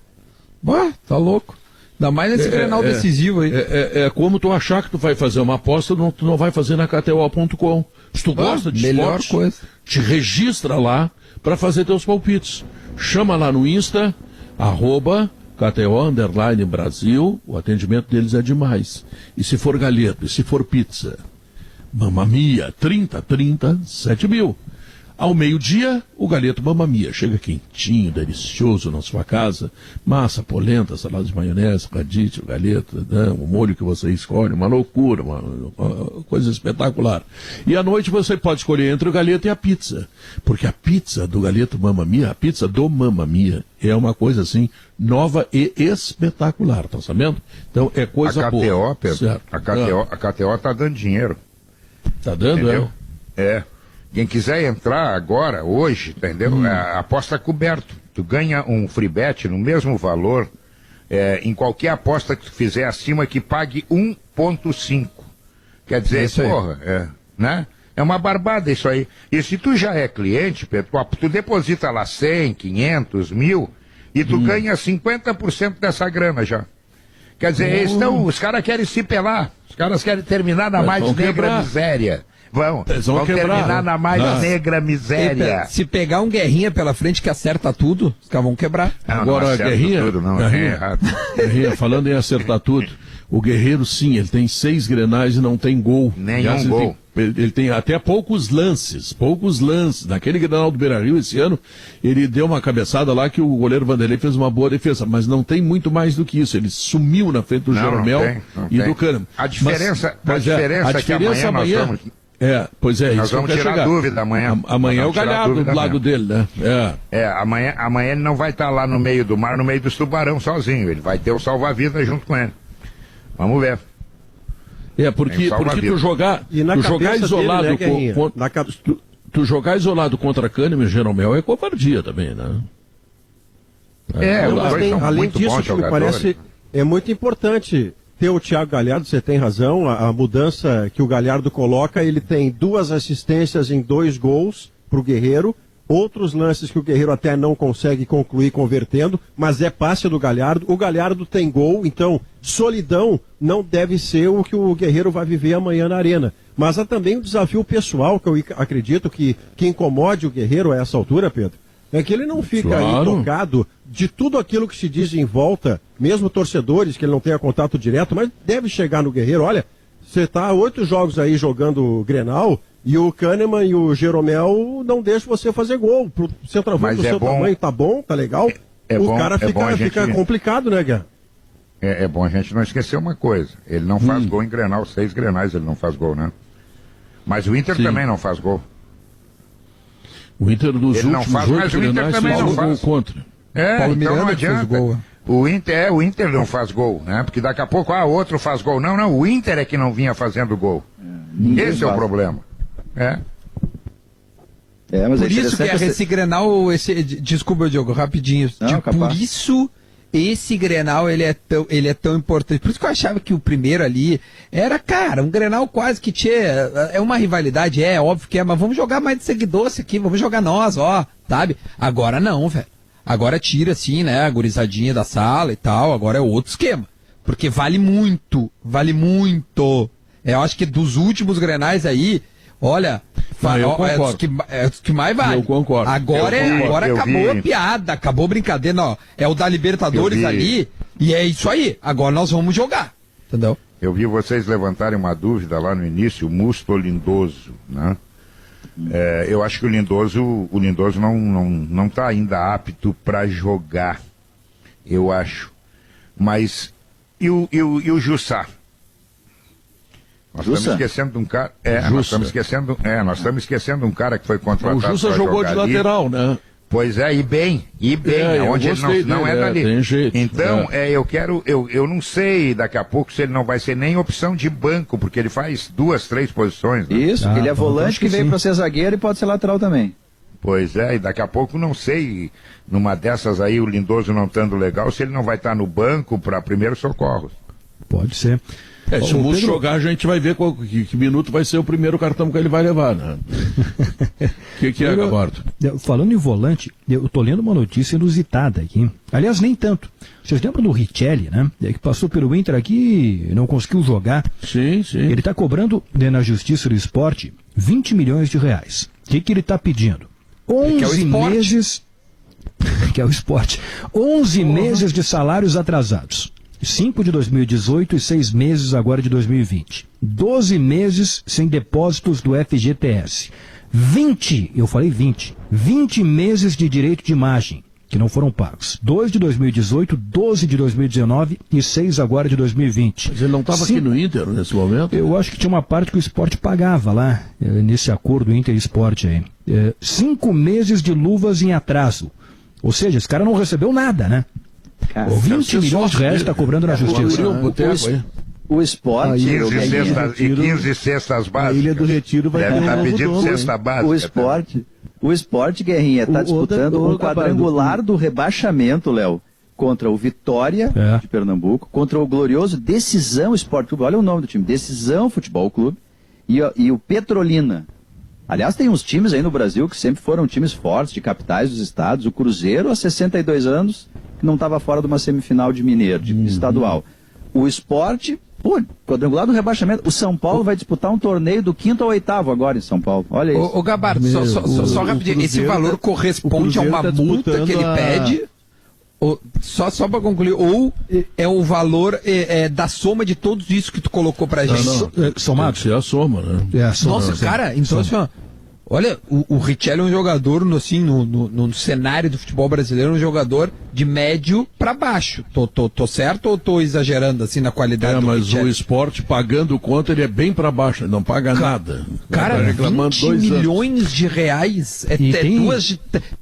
Bah, tá louco. Ainda mais nesse Grenal decisivo aí. É como tu achar que tu vai fazer uma aposta, tu não vai fazer na KTO.com. Se tu gosta de melhor esporte, coisa. te registra lá para fazer teus palpites. Chama lá no Insta, @KTO_Brasil, o atendimento deles é demais. E se for galeto, e se for pizza, Mamma Mia, 30, 7 mil. Ao meio-dia, o galeto Mamma Mia chega quentinho, delicioso na sua casa. Massa, polenta, salada de maionese, radite, o galeto, né, o molho que você escolhe, uma loucura, uma coisa espetacular. E à noite você pode escolher entre o galeto e a pizza. Porque a pizza do galeto Mamma Mia, a pizza do Mamma Mia, é uma coisa assim, nova e espetacular, tá sabendo? Então é coisa boa. Pedro, a KTO tá dando dinheiro. Tá dando, entendeu? Quem quiser entrar agora, hoje, entendeu? A aposta coberto. Tu ganha um free bet no mesmo valor em qualquer aposta que tu fizer acima que pague 1,5. Quer dizer, né? É uma barbada isso aí. E se tu já é cliente, Pedro, tu deposita lá 100, 500, 1.000 e tu ganha 50% dessa grana já. Quer dizer, os caras querem se pelar. Os caras querem terminar na mais negra miséria. Vão terminar na mais negra miséria. Se pegar um Guerrinha pela frente que acerta tudo, os caras vão quebrar. Agora, Guerrinha, Guerrinha, falando em acertar tudo, o Guerreiro, sim, ele tem 6 Grenais e não tem gol. Nenhum gol. Ele tem até poucos lances. Naquele Grenal do Beira-Rio esse ano, ele deu uma cabeçada lá que o goleiro Vanderlei fez uma boa defesa, mas não tem muito mais do que isso. Ele sumiu na frente do Jeromel e do Kahneman. A diferença é que amanhã nós vamos... nós vamos tirar dúvida amanhã. Amanhã é o Galhardo do lado dele, né? Amanhã ele não vai estar lá no meio do mar, no meio dos tubarão sozinho. Ele vai ter o salva-vidas junto com ele. Vamos ver. Porque tu jogar isolado tu jogar isolado contra Kahneman e Jeromel é covardia também, né? Além disso, que me parece muito importante ter o Thiago Galhardo, você tem razão, a mudança que o Galhardo coloca, ele tem 2 assistências em 2 gols para o Guerreiro, outros lances que o Guerreiro até não consegue concluir convertendo, mas é passe do Galhardo. O Galhardo tem gol, então solidão não deve ser o que o Guerreiro vai viver amanhã na Arena. Mas há também um desafio pessoal que eu acredito que incomode o Guerreiro a essa altura, Pedro. É que ele não fica aí tocado de tudo aquilo que se diz em volta, mesmo torcedores, que ele não tenha contato direto, mas deve chegar no Guerreiro. Olha, você está 8 jogos aí jogando Grenal e o Kahneman e o Jeromel não deixam você fazer gol. Pro centroavante do seu tamanho tá bom, tá legal. O cara fica complicado, né, Guerra? É bom a gente não esquecer uma coisa. Ele não faz gol em Grenal, 6 Grenais ele não faz gol, né? Mas o Inter também não faz gol. O Inter dos ele últimos não faz, mas o Inter também não faz. Contra. Paulo então não adianta. Gol. O Inter não faz gol, né? Porque daqui a pouco, outro faz gol. Não, o Inter é que não vinha fazendo gol. Esse é o problema. Mas por isso que esse Grenal, desculpa, Diogo, rapidinho. Por isso esse Grenal ele é tão importante. Por isso que eu achava que o primeiro ali era, cara, um Grenal quase que é uma rivalidade, óbvio que mas vamos jogar mais de seguidor aqui, vamos jogar nós, sabe? Agora não, velho. Agora tira assim, né, a gurizadinha da sala e tal, agora é outro esquema. Porque vale muito. Eu acho que dos últimos Grenais aí, olha, é os que mais vale. Eu concordo. Agora acabou a piada, acabou a brincadeira. Não, é o da Libertadores ali, e é isso aí. Agora nós vamos jogar, entendeu? Eu vi vocês levantarem uma dúvida lá no início, o Musto ou Lindoso, né? Eu acho que o Lindoso não está ainda apto para jogar, eu acho. Mas, e o Jussá? Nós estamos esquecendo de um cara. Nós estamos esquecendo de um cara que foi contratado. O Jussa jogou de lateral, né? Pois é, e bem, onde ele não é dali. Tem jeito. Então, onde ele não é dali. Tem jeito. Então, eu não sei daqui a pouco se ele não vai ser nem opção de banco, porque ele faz 2, 3 posições. Né? Isso, ele é volante que veio para ser zagueiro e pode ser lateral também. Pois é, e daqui a pouco não sei, numa dessas aí, o Lindoso não estando legal, se ele não vai estar no banco para primeiros socorros. Pode ser. Se o Musso jogar, a gente vai ver que minuto vai ser o primeiro cartão que ele vai levar, né? que é, Gabardo? Falando em volante, eu tô lendo uma notícia inusitada aqui. Aliás, nem tanto. Vocês lembram do Richelli, né? Que passou pelo Inter aqui e não conseguiu jogar. Sim. Ele tá cobrando, na Justiça do Esporte, 20 milhões de reais. O que ele tá pedindo? 11 meses... que é o esporte. 11 meses de salários atrasados. 5 de 2018 e 6 meses agora de 2020. 12 meses sem depósitos do FGTS. 20 meses de direito de imagem, que não foram pagos. 2 de 2018, 12 de 2019 e 6 agora de 2020. Mas ele não estava aqui no Inter nesse momento? Eu acho que tinha uma parte que o esporte pagava lá, nesse acordo Inter-Esporte aí. 5 meses de luvas em atraso. Ou seja, esse cara não recebeu nada, né? Cara, 20 milhões de reais está cobrando na justiça. O esporte... 15 cestas básicas. A Ilha do Retiro vai deve estar pedindo dono, cesta básica. O esporte, Guerrinha, está disputando um quadrangular do rebaixamento, Léo, contra o Vitória de Pernambuco, contra o glorioso Decisão Esporte Clube, olha o nome do time, Decisão Futebol Clube, e o Petrolina. Aliás, tem uns times aí no Brasil que sempre foram times fortes, de capitais dos estados. O Cruzeiro, há 62 anos, que não estava fora de uma semifinal de Mineiro, de estadual. O Sport, quadrangular do rebaixamento. O São Paulo vai disputar um torneio do 5º ao 8º agora em São Paulo. Olha isso. Ô Gabardo, só rapidinho. Esse valor corresponde a uma multa que ele pede? Só para concluir, ou é o valor da soma de tudo isso que tu colocou pra gente? Somado? É a soma, né? Nossa, cara, então assim, ó, olha, o Richelli é um jogador, assim, no cenário do futebol brasileiro, um jogador de médio para baixo. Tô certo ou tô exagerando, assim, na qualidade do mas Richelli? o esporte pagando conta, ele é bem para baixo, ele não paga nada. Cara, 20 milhões de reais,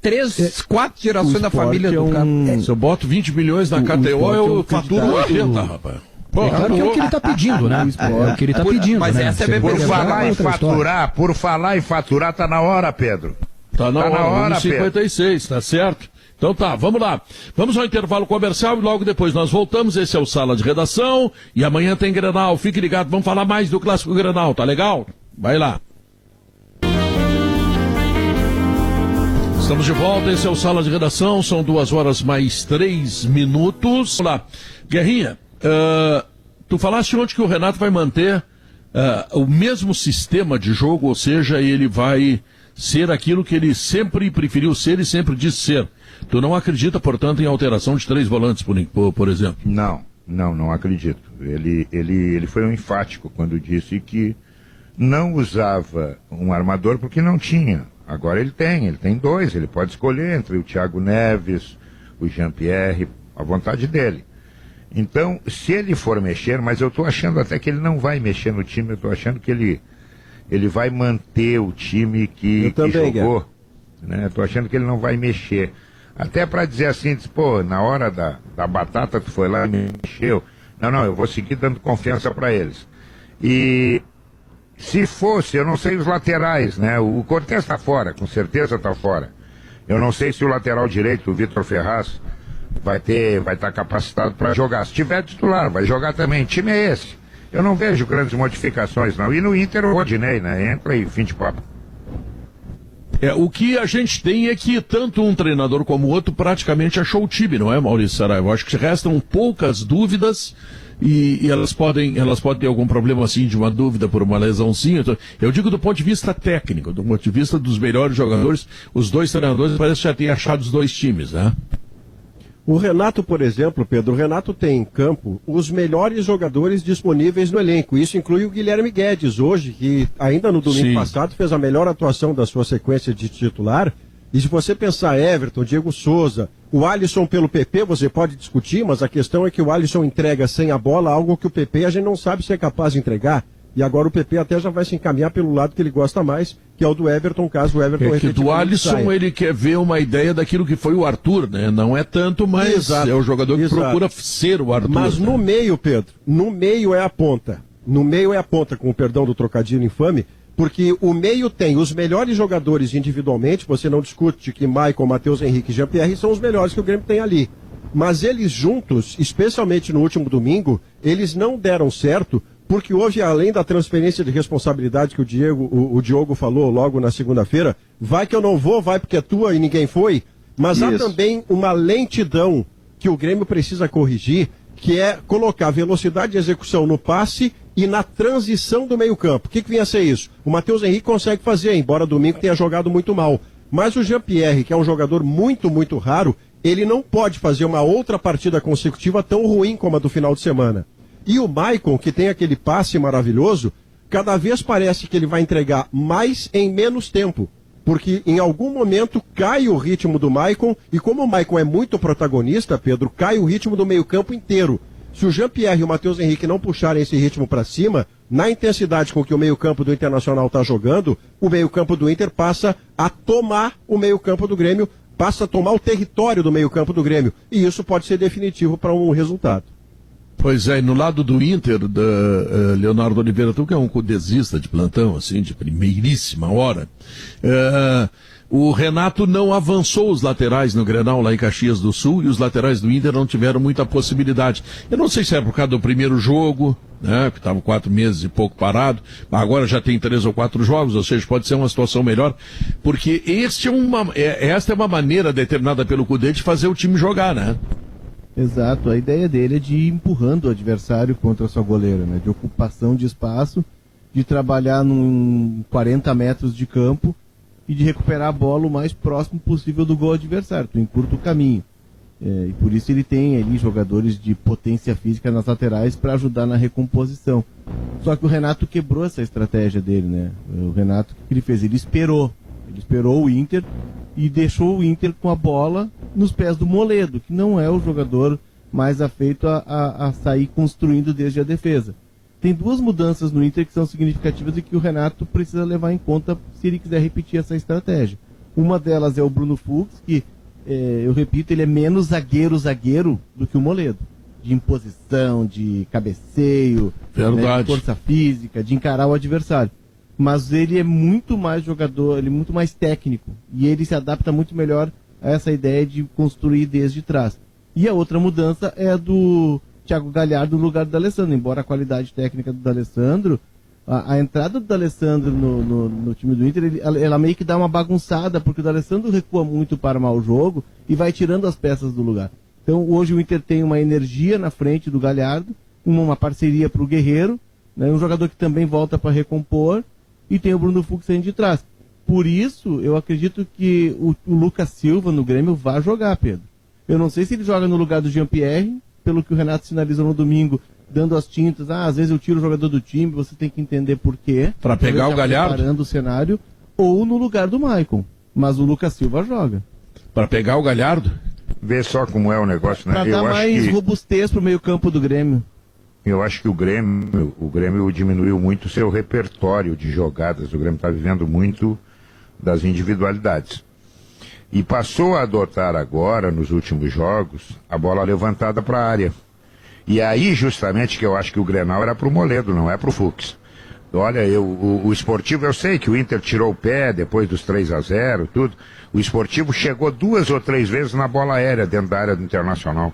três, 4 gerações da família do cara. Se eu boto 20 milhões na KTO, eu faturo 80, rapaz. Claro que é o que ele está pedindo, né? É o que ele está pedindo. Mas né? essa é bem Por falar em faturar, tá na hora, Pedro. Tá na hora, 56, tá certo? Então tá, vamos lá. Vamos ao intervalo comercial e logo depois nós voltamos. Esse é o Sala de Redação e amanhã tem Grenal. Fique ligado, vamos falar mais do Clássico Grenal, tá legal? Vai lá. Estamos de volta, esse é o Sala de Redação, são 2h mais 3 minutos. Vamos lá. Guerrinha, tu falaste ontem que o Renato vai manter o mesmo sistema de jogo, ou seja, ele vai ser aquilo que ele sempre preferiu ser e sempre disse ser. Tu não acredita, portanto, em alteração de 3 volantes, por exemplo? Não acredito. Ele foi um enfático quando disse que não usava um armador porque não tinha. Agora ele tem 2, ele pode escolher entre o Thiago Neves, o Jean-Pierre, à vontade dele. Então, se ele for mexer, mas eu estou achando até que ele não vai mexer no time, eu estou achando que ele vai manter o time que jogou. Né? Estou achando que ele não vai mexer. Até para dizer assim, na hora da batata tu foi lá e me mexeu. Não, eu vou seguir dando confiança para eles. E se fosse, eu não sei os laterais, né? O Cortez está fora, com certeza está fora. Eu não sei se o lateral direito, o Vitor Ferraz, vai estar capacitado para jogar. Se tiver titular, vai jogar também. Time é esse. Eu não vejo grandes modificações, não. E no Inter, o Rodinei, né? Entra aí, fim de papo. O que a gente tem é que tanto um treinador como o outro praticamente achou o time, não é, Maurício Saraiva? Eu acho que restam poucas dúvidas e elas podem ter algum problema assim de uma dúvida por uma lesãozinha. Eu digo do ponto de vista técnico, do ponto de vista dos melhores jogadores, os 2 treinadores parece que já têm achado os 2 times, né? O Renato, por exemplo, Pedro, o Renato tem em campo os melhores jogadores disponíveis no elenco. Isso inclui o Guilherme Guedes, hoje, que ainda no domingo passado fez a melhor atuação da sua sequência de titular. E se você pensar Everton, Diego Souza, o Alisson pelo PP, você pode discutir, mas a questão é que o Alisson entrega sem a bola algo que o PP a gente não sabe se é capaz de entregar. E agora o PP até já vai se encaminhar pelo lado que ele gosta mais, que é o do Everton, caso o Everton... É que do Alisson ele quer ver uma ideia daquilo que foi o Arthur, né? Não é tanto, mas exato, é o jogador que procura ser o Arthur. Mas no meio, Pedro, no meio é a ponta. No meio é a ponta, com o perdão do trocadilho infame, porque o meio tem os melhores jogadores individualmente, você não discute que Maicon, Matheus Henrique e Jean-Pierre são os melhores que o Grêmio tem ali. Mas eles juntos, especialmente no último domingo, eles não deram certo, porque houve, além da transferência de responsabilidade que o Diogo falou logo na segunda-feira, vai que eu não vou, vai porque é tua e ninguém foi, mas há também uma lentidão que o Grêmio precisa corrigir, que é colocar velocidade de execução no passe e na transição do meio-campo. O que vinha a ser isso? O Matheus Henrique consegue fazer, embora domingo tenha jogado muito mal. Mas o Jean-Pierre, que é um jogador muito, muito raro, ele não pode fazer uma outra partida consecutiva tão ruim como a do final de semana. E o Maicon, que tem aquele passe maravilhoso, cada vez parece que ele vai entregar mais em menos tempo. Porque em algum momento cai o ritmo do Maicon, e como o Maicon é muito protagonista, Pedro, cai o ritmo do meio-campo inteiro. Se o Jean-Pierre e o Matheus Henrique não puxarem esse ritmo para cima, na intensidade com que o meio-campo do Internacional está jogando, o meio-campo do Inter passa a tomar o meio-campo do Grêmio, passa a tomar o território do meio-campo do Grêmio. E isso pode ser definitivo para um resultado. Pois é, e no lado do Inter, Leonardo Oliveira, tu que é um cudezista de plantão, assim, de primeiríssima hora, o Renato não avançou os laterais no Grenal lá em Caxias do Sul e os laterais do Inter não tiveram muita possibilidade. Eu não sei se é por causa do primeiro jogo, né, que estava 4 meses e pouco parado, agora já tem 3 ou 4 jogos, ou seja, pode ser uma situação melhor, porque esta é uma maneira determinada pelo Cudê de fazer o time jogar, né? Exato, a ideia dele é de ir empurrando o adversário contra a sua goleira, né? De ocupação de espaço, de trabalhar num 40 metros de campo e de recuperar a bola o mais próximo possível do gol adversário, tu encurta o caminho. E por isso ele tem ali jogadores de potência física nas laterais para ajudar na recomposição. Só que o Renato quebrou essa estratégia dele, né? O Renato, o que ele fez? Ele esperou o Inter e deixou o Inter com a bola nos pés do Moledo, que não é o jogador mais afeito a sair construindo desde a defesa. Tem 2 mudanças no Inter que são significativas e que o Renato precisa levar em conta se ele quiser repetir essa estratégia. Uma delas é o Bruno Fux, que, eu repito, ele é menos zagueiro do que o Moledo. De imposição, de cabeceio, né, de força física, de encarar o adversário. Mas ele é muito mais jogador, ele é muito mais técnico. E ele se adapta muito melhor a essa ideia de construir desde trás. E a outra mudança é a do Thiago Galhardo no lugar do D'Alessandro. Embora a qualidade técnica do D'Alessandro, a entrada do D'Alessandro no time do Inter, ela meio que dá uma bagunçada, porque o D'Alessandro recua muito para armar o jogo e vai tirando as peças do lugar. Então hoje o Inter tem uma energia na frente do Galhardo, uma parceria para o Guerreiro, né, um jogador que também volta para recompor, e tem o Bruno Fux saindo de trás. Por isso, eu acredito que o Lucas Silva no Grêmio vai jogar, Pedro. Eu não sei se ele joga no lugar do Jean-Pierre, pelo que o Renato sinalizou no domingo, dando as tintas, às vezes eu tiro o jogador do time, você tem que entender por quê. Para pegar o Galhardo? Preparando o cenário, ou no lugar do Maicon. Mas o Lucas Silva joga. Para pegar o Galhardo? Vê só como é o negócio, né? Para dar mais robustez pro meio campo do Grêmio. Eu acho que o Grêmio diminuiu muito o seu repertório de jogadas. O Grêmio está vivendo muito das individualidades. E passou a adotar agora, nos últimos jogos, a bola levantada para a área. E aí, justamente, que eu acho que o Grenal era para o Moledo, não é para o Fux. Olha, o Esportivo, eu sei que o Inter tirou o pé depois dos 3-0, tudo. O Esportivo chegou 2 ou 3 vezes na bola aérea dentro da área do Internacional.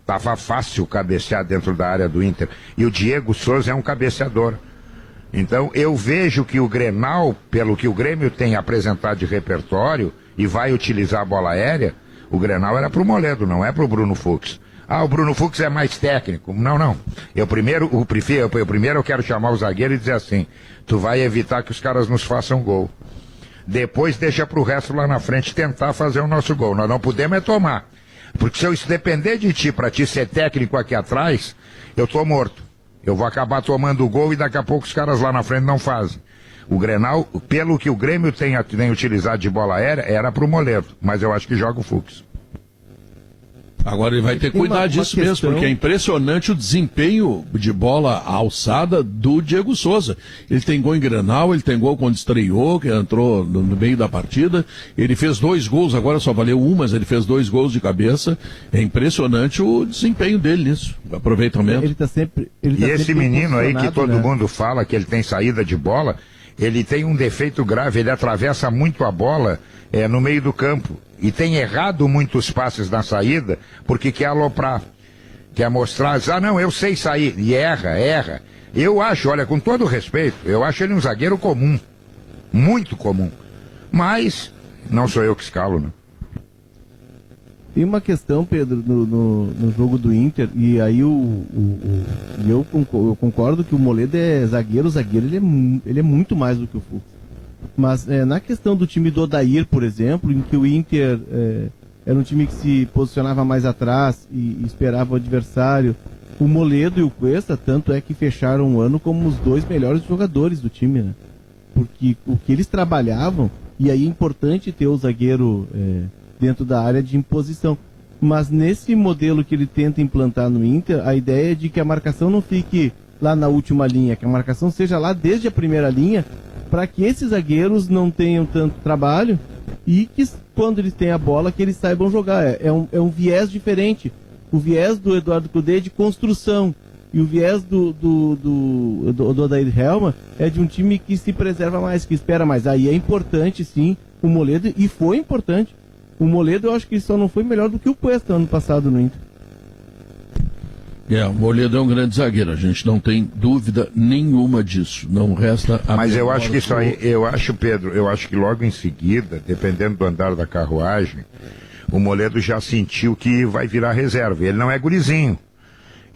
Tava fácil cabecear dentro da área do Inter. E o Diego Souza é um cabeceador. Então, eu vejo que o Grenal, pelo que o Grêmio tem apresentado de repertório, e vai utilizar a bola aérea, o Grenal era pro Moledo, não é pro Bruno Fux. O Bruno Fux é mais técnico. Não. Eu primeiro eu quero chamar o zagueiro e dizer assim, tu vai evitar que os caras nos façam gol. Depois deixa pro resto lá na frente tentar fazer o nosso gol. Nós não podemos tomar. Porque se isso depender de ti, para ti ser técnico aqui atrás, eu tô morto. Eu vou acabar tomando o gol e daqui a pouco os caras lá na frente não fazem. O Grenal, pelo que o Grêmio tem utilizado de bola aérea, era pro Moledo, mas eu acho que joga o Fux. Agora ele vai ter que cuidar disso mesmo, porque é impressionante o desempenho de bola alçada do Diego Souza. Ele tem gol em Grenal, ele tem gol quando estreou, que entrou no meio da partida. Ele fez 2 gols, agora só valeu um, mas ele fez 2 gols de cabeça. É impressionante o desempenho dele nisso, o aproveitamento. Ele tá sempre, e esse menino aí que todo mundo fala que ele tem saída de bola, ele tem um defeito grave, ele atravessa muito a bola no meio do campo. E tem errado muitos passes na saída, porque quer aloprar, quer mostrar, não, eu sei sair, e erra. Eu acho, olha, com todo respeito, eu acho ele um zagueiro comum, muito comum, mas não sou eu que escalo, né? Tem uma questão, Pedro, no jogo do Inter, e aí eu concordo que o Moledo é zagueiro, ele é muito mais do que o Fux. Mas na questão do time do Odair, por exemplo, em que o Inter era um time que se posicionava mais atrás e esperava o adversário, o Moledo e o Cuesta, tanto é que fecharam o ano como os 2 melhores jogadores do time, né? Porque o que eles trabalhavam, e aí é importante ter o zagueiro dentro da área de imposição. Mas nesse modelo que ele tenta implantar no Inter, a ideia é de que a marcação não fique lá na última linha, que a marcação seja lá desde a primeira linha, para que esses zagueiros não tenham tanto trabalho e que quando eles têm a bola, que eles saibam jogar. É um viés diferente. O viés do Eduardo Cudê é de construção e o viés do Odair Helma é de um time que se preserva mais, que espera mais. Aí é importante sim o Moledo, e foi importante. O Moledo eu acho que só não foi melhor do que o Cuesta ano passado no Inter. O Moledo é um grande zagueiro, a gente não tem dúvida nenhuma disso, não resta a... Mas eu acho que isso aí, Pedro, eu acho que logo em seguida, dependendo do andar da carruagem, o Moledo já sentiu que vai virar reserva, ele não é gurizinho.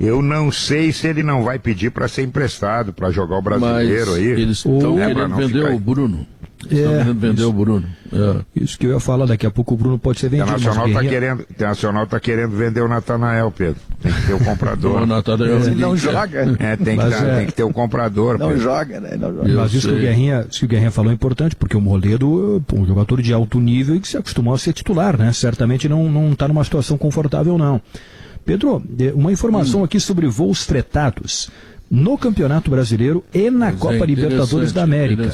Eu não sei se ele não vai pedir para ser emprestado, para jogar o brasileiro. Mas aí. Eles estão querendo vender o Bruno. Estão querendo vender o Bruno. Isso que eu ia falar, daqui a pouco o Bruno pode ser vendido. O Internacional está querendo vender o Natanael, Pedro. Tem que ter o comprador. O Natanael ele não joga. Tem que ter o comprador. Não Pedro. joga, né? Não joga. Mas isso que o Guerrinha falou é importante, porque o Moledo é um jogador de alto nível e que se acostumou a ser titular, né? Certamente não está numa situação confortável, não. Pedro, uma informação aqui sobre voos fretados no Campeonato Brasileiro e na Copa Libertadores da América.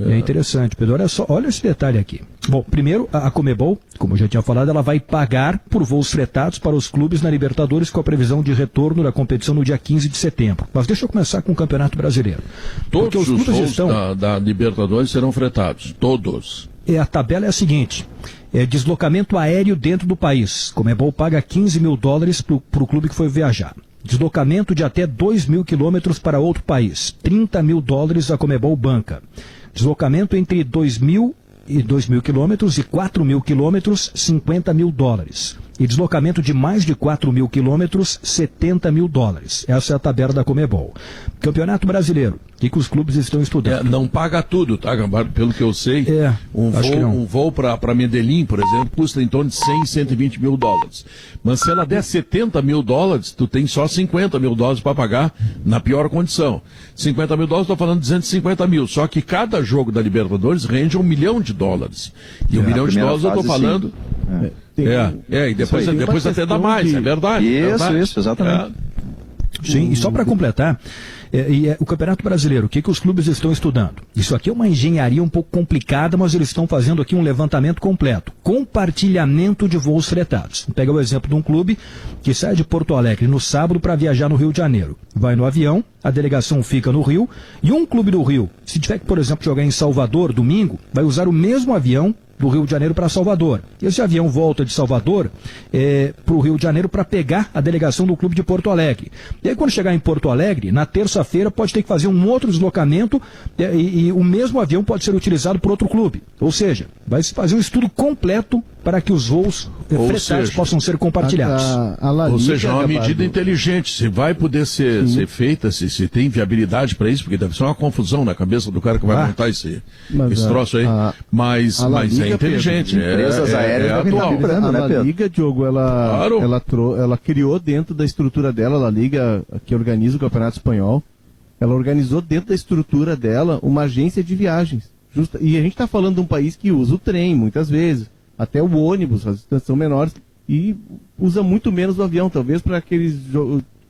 É interessante, Pedro. Olha esse detalhe aqui. Bom, primeiro, a Conmebol, como eu já tinha falado, ela vai pagar por voos fretados para os clubes na Libertadores com a previsão de retorno da competição no dia 15 de setembro. Mas deixa eu começar com o Campeonato Brasileiro. Todos os voos da Libertadores serão fretados. Todos. A tabela é a seguinte: deslocamento aéreo dentro do país. Conmebol paga $15 mil para o clube que foi viajar. Deslocamento de até 2.000 quilômetros para outro país, $30 mil a Conmebol banca. Deslocamento entre 2.000 quilômetros e 4.000 quilômetros, $50 mil. E deslocamento de mais de 4.000 quilômetros, $70 mil. Essa é a tabela da Conmebol. Campeonato Brasileiro, o que os clubes estão estudando? Não paga tudo, tá, Gambaro? Pelo que eu sei, um voo para Medellín, por exemplo, custa em torno de $100, $120 mil. Mas se ela der $70 mil, tu tem só $50 mil para pagar na pior condição. $50 mil, estou falando $250 mil. Só que cada jogo da Libertadores rende $1 milhão. E $1 milhão eu estou falando... e depois até dá mais, é verdade. Isso, exatamente. Sim, e só para completar, o Campeonato Brasileiro, o que os clubes estão estudando? Isso aqui é uma engenharia um pouco complicada, mas eles estão fazendo aqui um levantamento completo. Compartilhamento de voos fretados. Vou pegar o exemplo de um clube que sai de Porto Alegre no sábado para viajar no Rio de Janeiro. Vai no avião, a delegação fica no Rio, e um clube do Rio, se tiver que, por exemplo, jogar em Salvador domingo, vai usar o mesmo avião do Rio de Janeiro para Salvador. Esse avião volta de Salvador para o Rio de Janeiro para pegar a delegação do clube de Porto Alegre. E aí quando chegar em Porto Alegre, na terça-feira pode ter que fazer um outro deslocamento e o mesmo avião pode ser utilizado por outro clube. Ou seja, vai se fazer um estudo completo para que os voos fretados possam ser compartilhados. Ou seja, uma medida inteligente. Se vai poder ser feita, se tem viabilidade para isso, porque deve ser uma confusão na cabeça do cara que vai montar esse troço aí. Mas é inteligente. Empresas aéreas atual. A La Liga, Diogo, ela criou dentro da estrutura dela, a La Liga, que organiza o Campeonato Espanhol, ela organizou dentro da estrutura dela uma agência de viagens. E a gente está falando de um país que usa o trem, muitas vezes, até o ônibus, as distâncias são menores, e usa muito menos o avião, talvez para aqueles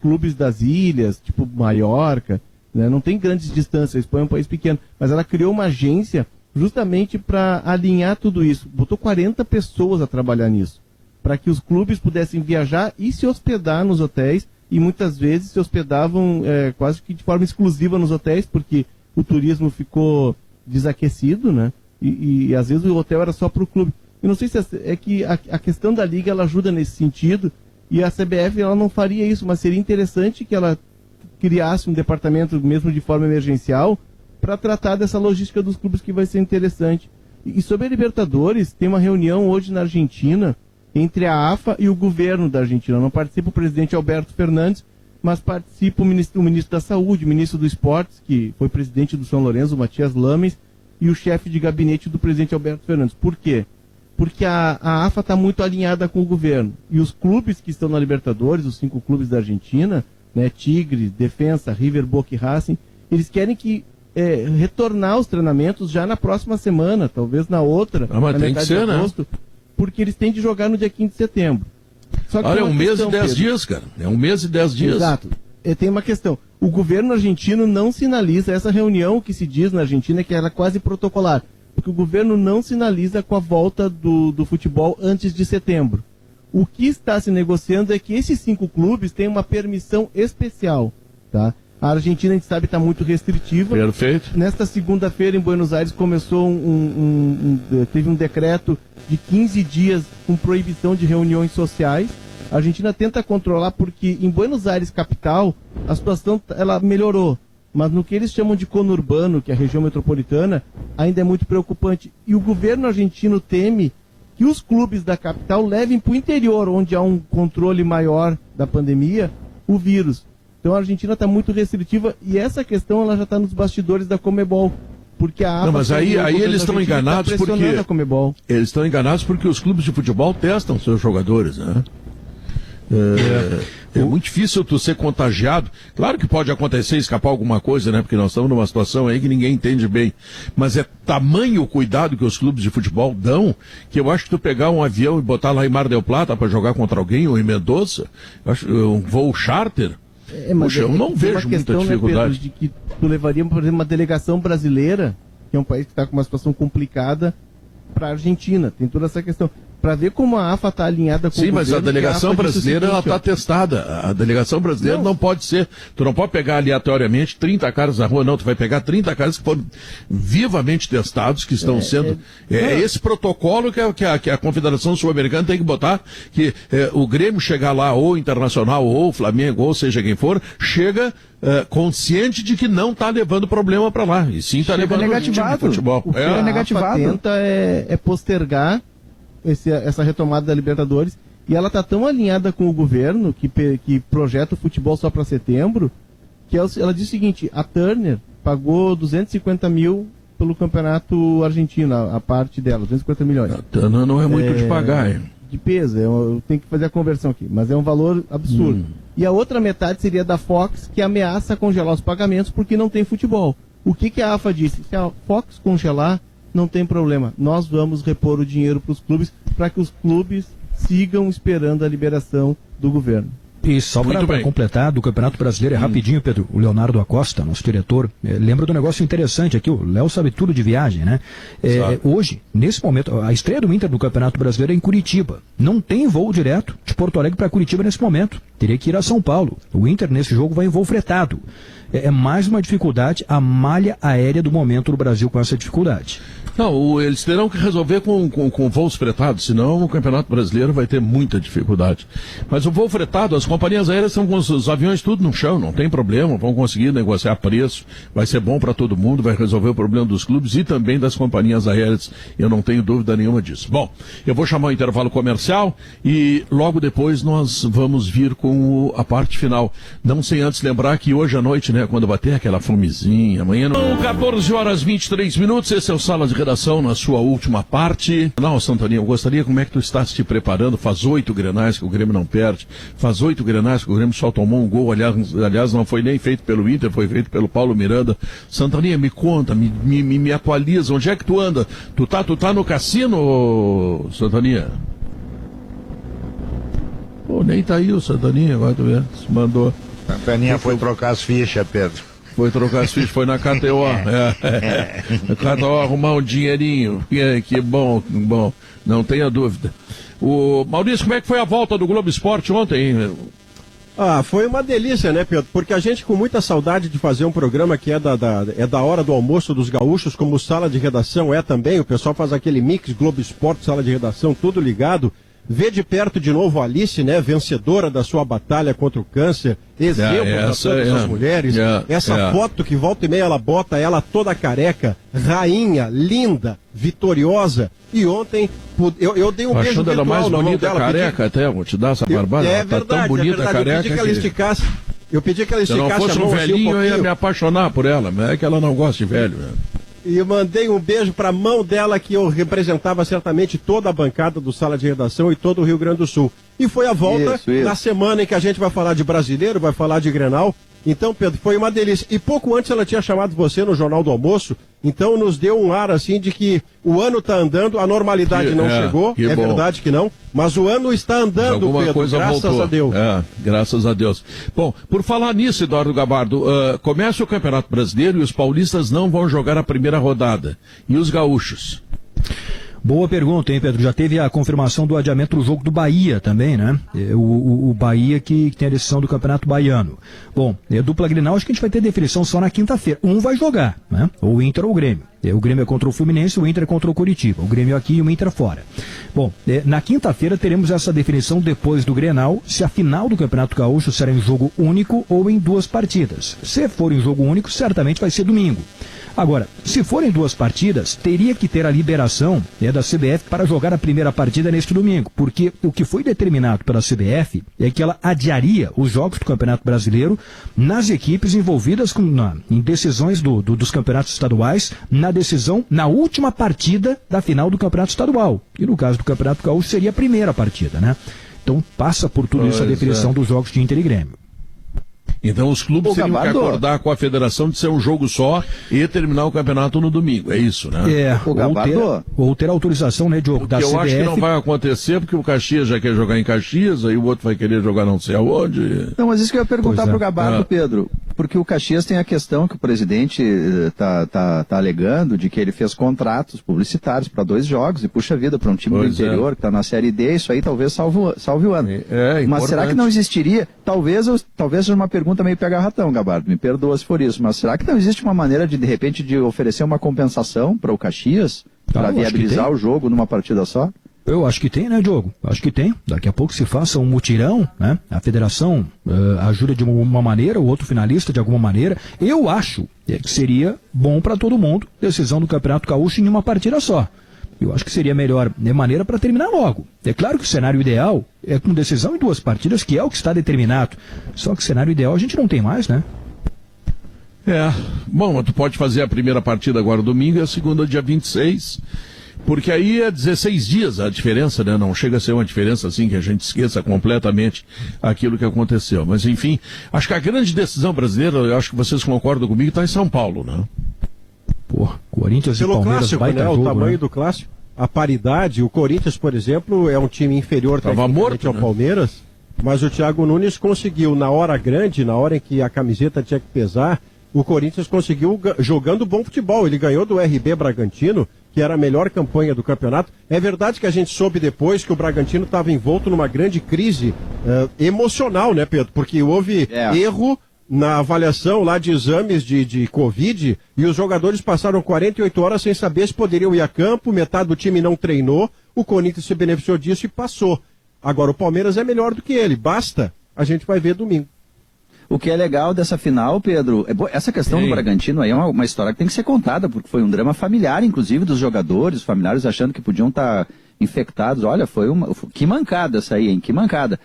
clubes das ilhas, tipo Maiorca, né? Não tem grandes distâncias, a Espanha é um país pequeno, mas ela criou uma agência justamente para alinhar tudo isso. Botou 40 pessoas a trabalhar nisso, para que os clubes pudessem viajar e se hospedar nos hotéis, e muitas vezes se hospedavam quase que de forma exclusiva nos hotéis, porque o turismo ficou desaquecido, né? E às vezes o hotel era só para o clube. Eu não sei se é que a questão da Liga ela ajuda nesse sentido, e a CBF ela não faria isso, mas seria interessante que ela criasse um departamento mesmo de forma emergencial para tratar dessa logística dos clubes, que vai ser interessante. E sobre a Libertadores, tem uma reunião hoje na Argentina entre a AFA e o governo da Argentina. Não participa o presidente Alberto Fernandes, mas participa o ministro da Saúde, o ministro do Esportes, que foi presidente do São Lourenço, o Matias Lames, e o chefe de gabinete do presidente Alberto Fernandes. Por quê? Porque a AFA está muito alinhada com o governo. E os clubes que estão na Libertadores, os 5 clubes da Argentina, né, Tigre, Defensa, River, Boca e Racing, eles querem que retornar os treinamentos já na próxima semana, talvez na outra, mas na tem que ser, de agosto, né? Porque eles têm de jogar no dia 15 de setembro. Só que olha, é um mês questão, e 10 dias, cara. É um mês e 10 dias. Exato. Tem uma questão. O governo argentino não sinaliza essa reunião que se diz na Argentina, que era quase protocolar, porque o governo não sinaliza com a volta do futebol antes de setembro. O que está se negociando é que esses 5 clubes têm uma permissão especial, tá? A Argentina, a gente sabe, está muito restritiva. Perfeito. Nesta segunda-feira, em Buenos Aires, começou teve um decreto de 15 dias com proibição de reuniões sociais. A Argentina tenta controlar porque em Buenos Aires, capital, a situação ela melhorou. Mas no que eles chamam de conurbano, que é a região metropolitana, ainda é muito preocupante. E o governo argentino teme que os clubes da capital levem para o interior, onde há um controle maior da pandemia, o vírus. Então a Argentina está muito restritiva, e essa questão ela já está nos bastidores da Conmebol. Porque a AFA... Não, mas aí eles estão enganados porque... Eles estão enganados porque os clubes de futebol testam seus jogadores, né? É muito difícil tu ser contagiado. Claro que pode acontecer, escapar alguma coisa, né? Porque nós estamos numa situação aí que ninguém entende bem. Mas é tamanho o cuidado que os clubes de futebol dão, que eu acho que tu pegar um avião e botar lá em Mar del Plata para jogar contra alguém, ou em Mendoza, um voo charter... Puxa, eu não vejo muita dificuldade. Né, Pedro, de que tu levaria, por exemplo, uma delegação brasileira, que é um país que está com uma situação complicada, para a Argentina. Tem toda essa questão. Para ver como a AFA está alinhada com o governo. Sim, mas a delegação brasileira ela está testada. A delegação brasileira não pode ser. Tu não pode pegar aleatoriamente 30 caras na rua, não. Tu vai pegar 30 caras que foram vivamente testados, que estão sendo. Esse protocolo que a Confederação Sul-Americana tem que botar, que o Grêmio chegar lá, ou Internacional, ou Flamengo, ou seja quem for, chega consciente de que não está levando problema para lá. E sim está levando negativado. O time de futebol. O que a AFA tenta é postergar essa retomada da Libertadores, e ela está tão alinhada com o governo que projeta o futebol só para setembro, que ela diz o seguinte: a Turner pagou 250 mil pelo campeonato argentino, a parte dela, 250 milhões. A Turner não é muito de pagar, hein? De peso, eu tenho que fazer a conversão aqui, mas é um valor absurdo. E a outra metade seria da Fox, que ameaça congelar os pagamentos porque não tem futebol. O que a AFA disse? Se a Fox congelar, não tem problema. Nós vamos repor o dinheiro para os clubes, para que os clubes sigam esperando a liberação do governo. E só para completar, do Campeonato Brasileiro, é rapidinho, Pedro, o Leonardo Acosta, nosso diretor, lembra do negócio interessante aqui, o Léo sabe tudo de viagem, né? Hoje, nesse momento, a estreia do Inter no Campeonato Brasileiro é em Curitiba. Não tem voo direto de Porto Alegre para Curitiba nesse momento. Teria que ir a São Paulo. O Inter, nesse jogo, vai em voo fretado. É mais uma dificuldade, a malha aérea do momento no Brasil com essa dificuldade. Não, eles terão que resolver com voos fretados, senão o Campeonato Brasileiro vai ter muita dificuldade. Mas o voo fretado, as companhias aéreas estão com os aviões tudo no chão, não tem problema, vão conseguir negociar preço, vai ser bom para todo mundo, vai resolver o problema dos clubes e também das companhias aéreas, eu não tenho dúvida nenhuma disso. Bom, eu vou chamar o intervalo comercial e logo depois nós vamos vir com a parte final. Não sem antes lembrar que hoje à noite, né, quando bater aquela fomezinha, amanhã... 14h23, esse é o Sala de Redação na sua última parte. Não, Santoninha, eu gostaria, como é que tu estás te preparando? Faz 8 Grenais que o Grêmio não perde, faz 8 Grenais que o Grêmio só tomou um gol, aliás não foi nem feito pelo Inter, foi feito pelo Paulo Miranda. Santoninha, me conta, me atualiza, onde é que tu anda? Tu tá no cassino, Santoninha? Pô, nem tá aí o Santaninha, agora tu vê, se mandou. Santaninha foi trocar as fichas, Pedro. Foi trocar as fichas, foi na KTO. Na KTO arrumar um dinheirinho. Que bom, não tenha dúvida. O Maurício, como é que foi a volta do Globo Esporte ontem, hein? Foi uma delícia, né, Pedro? Porque a gente com muita saudade de fazer um programa que é da hora do almoço dos gaúchos, como Sala de Redação é também, o pessoal faz aquele mix Globo Esporte, Sala de Redação, tudo ligado. Vê de perto de novo a Alice, né, vencedora da sua batalha contra o câncer, exemplo para todas as mulheres. Essa foto que volta e meia ela bota ela toda careca, rainha, linda, vitoriosa. E ontem eu dei um beijo virtual mais na mão bonita dela. careca até, vou te dar essa barbada. É verdade, tá tão bonita careca. Eu pedi que ela se esticasse não fosse a mão um velhinho, assim, eu ia me apaixonar por ela, mas é que ela não gosta de velho, né? E eu mandei um beijo para a mão dela, que eu representava certamente toda a bancada do Sala de Redação e todo o Rio Grande do Sul. E foi a volta na semana em que a gente vai falar de brasileiro, vai falar de Grenal. Então, Pedro, foi uma delícia. E pouco antes ela tinha chamado você no Jornal do Almoço, então nos deu um ar assim de que o ano está andando, a normalidade não chegou, é bom. Verdade que não, mas o ano está andando, Pedro, graças a Deus. Graças a Deus. Bom, por falar nisso, Eduardo Gabardo, começa o Campeonato Brasileiro e os paulistas não vão jogar a primeira rodada. E os gaúchos? Boa pergunta, hein, Pedro? Já teve a confirmação do adiamento do jogo do Bahia também, né? O Bahia que tem a decisão do Campeonato Baiano. Bom, dupla Grenal, acho que a gente vai ter definição só na quinta-feira. Um vai jogar, né? Ou o Inter ou o Grêmio. O Grêmio é contra o Fluminense, o Inter é contra o Curitiba. O Grêmio aqui e o Inter fora. Bom, na quinta-feira teremos essa definição depois do Grenal, se a final do Campeonato Gaúcho será em jogo único ou em duas partidas. Se for em jogo único, certamente vai ser domingo. Agora, se forem duas partidas, teria que ter a liberação da CBF para jogar a primeira partida neste domingo, porque o que foi determinado pela CBF é que ela adiaria os jogos do Campeonato Brasileiro nas equipes envolvidas em decisões dos campeonatos estaduais, na decisão na última partida da final do Campeonato Estadual. E no caso do Campeonato Gaúcho seria a primeira partida, né? Então passa por tudo isso a definição dos jogos de Inter e Grêmio. Então os clubes teriam que acordar com a federação de ser um jogo só e terminar o campeonato no domingo, é isso, né? Ou ter autorização, né, Diogo, da CBF. Eu acho que não vai acontecer porque o Caxias já quer jogar em Caxias, aí o outro vai querer jogar não sei aonde. Não, mas isso que eu ia perguntar pro Gabardo, Pedro, porque o Caxias tem a questão que o presidente tá alegando de que ele fez contratos publicitários para 2 jogos e puxa vida para um time do interior que está na Série D, isso aí talvez salve o ano. Mas será que não existiria, talvez seja uma pergunta meio pega-ratão, Gabardo, me perdoa se for isso, mas será que não existe uma maneira de repente, de oferecer uma compensação para o Caxias, para viabilizar o jogo numa partida só? Eu acho que tem, né, Diogo? Acho que tem. Daqui a pouco se faça um mutirão, né? A federação ajuda de uma maneira, o outro finalista de alguma maneira. Eu acho que seria bom para todo mundo, decisão do Campeonato Gaúcho em uma partida só. Eu acho que seria a melhor maneira para terminar logo. É claro que o cenário ideal é com decisão em 2 partidas, que é o que está determinado. Só que o cenário ideal a gente não tem mais, né? Bom, tu pode fazer a primeira partida agora domingo e a segunda dia 26, porque aí é 16 dias a diferença, né? Não chega a ser uma diferença assim que a gente esqueça completamente aquilo que aconteceu. Mas enfim, acho que a grande decisão brasileira, eu acho que vocês concordam comigo, está em São Paulo, né? Corinthians pelo e Palmeiras, clássico, baita né? jogo, O tamanho né? do clássico, a paridade, o Corinthians, por exemplo, é um time inferior tecnicamente ao Palmeiras, mas o Thiago Nunes conseguiu, na hora grande, na hora em que a camiseta tinha que pesar, o Corinthians conseguiu jogando bom futebol. Ele ganhou do RB Bragantino, que era a melhor campanha do campeonato. É verdade que a gente soube depois que o Bragantino estava envolto numa grande crise emocional, né, Pedro? Porque houve erro na avaliação lá de exames de Covid, e os jogadores passaram 48 horas sem saber se poderiam ir a campo, metade do time não treinou, o Corinthians se beneficiou disso e passou. Agora o Palmeiras é melhor do que ele, basta, a gente vai ver domingo. O que é legal dessa final, Pedro, essa questão do Bragantino aí é uma história que tem que ser contada, porque foi um drama familiar, inclusive dos jogadores, os familiares achando que podiam estar infectados. Olha, que mancada essa aí, hein, que mancada.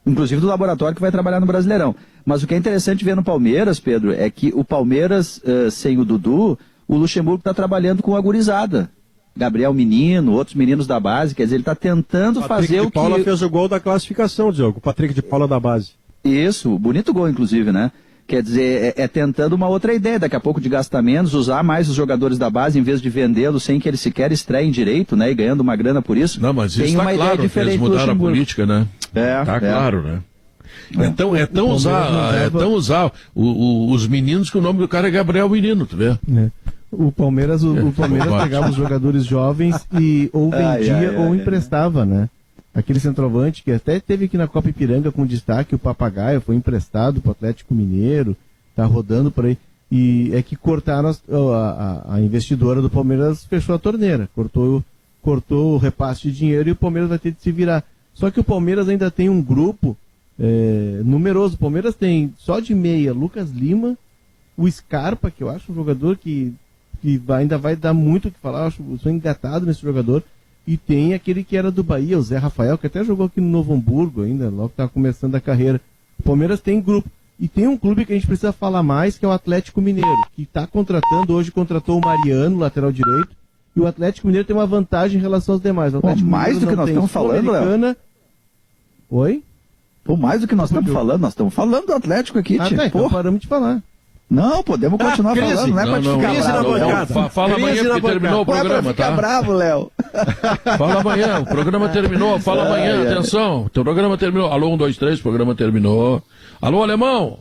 Inclusive do laboratório que vai trabalhar no Brasileirão. Mas o que é interessante ver no Palmeiras, Pedro, é que o Palmeiras, sem o Dudu, o Luxemburgo está trabalhando com a gurizada. Gabriel Menino, outros meninos da base, quer dizer, ele está tentando fazer o que... Patrick de Paula fez o gol da classificação, Diogo, o Patrick de Paula da base. Isso, bonito gol, inclusive, né? Quer dizer, tentando uma outra ideia, daqui a pouco de gastar menos, usar mais os jogadores da base em vez de vendê-los sem que eles sequer estreiem direito, né? E ganhando uma grana por isso. Não, mas tem isso uma tá ideia claro, diferente eles mudaram a política, né? Tá claro, né? É tão usar os meninos que o nome do cara é Gabriel Menino, tu vê? O Palmeiras pegava os jogadores jovens e ou vendia ou emprestava, né? Aquele centroavante que até teve aqui na Copa Ipiranga com destaque, o Papagaio, foi emprestado pro Atlético Mineiro, tá rodando por aí. E é que cortaram a investidora do Palmeiras, fechou a torneira, cortou o repasse de dinheiro e o Palmeiras vai ter de se virar. Só que o Palmeiras ainda tem um grupo numeroso. O Palmeiras tem só de meia Lucas Lima, o Scarpa, que eu acho um jogador que ainda vai dar muito o que falar, eu sou engatado nesse jogador. E tem aquele que era do Bahia, o Zé Rafael, que até jogou aqui no Novo Hamburgo ainda, logo que estava começando a carreira. O Palmeiras tem grupo. E tem um clube que a gente precisa falar mais, que é o Atlético Mineiro, que está contratando, hoje contratou o Mariano, lateral direito, e o Atlético Mineiro tem uma vantagem em relação aos demais. O Atlético mais Mineiro do que nós estamos falando, Léo. Oi? Pô, mais do que nós estamos falando, nós estamos falando do Atlético aqui, tipo. Então paramos de falar. Não, podemos continuar falando, não é pra te ficar bravo. Fala amanhã, porque terminou o programa, tá? Bravo, Léo. Fala amanhã, o programa terminou, fala amanhã, atenção, o programa terminou. Alô, 1, 2, 3, o programa terminou. Alô, alemão!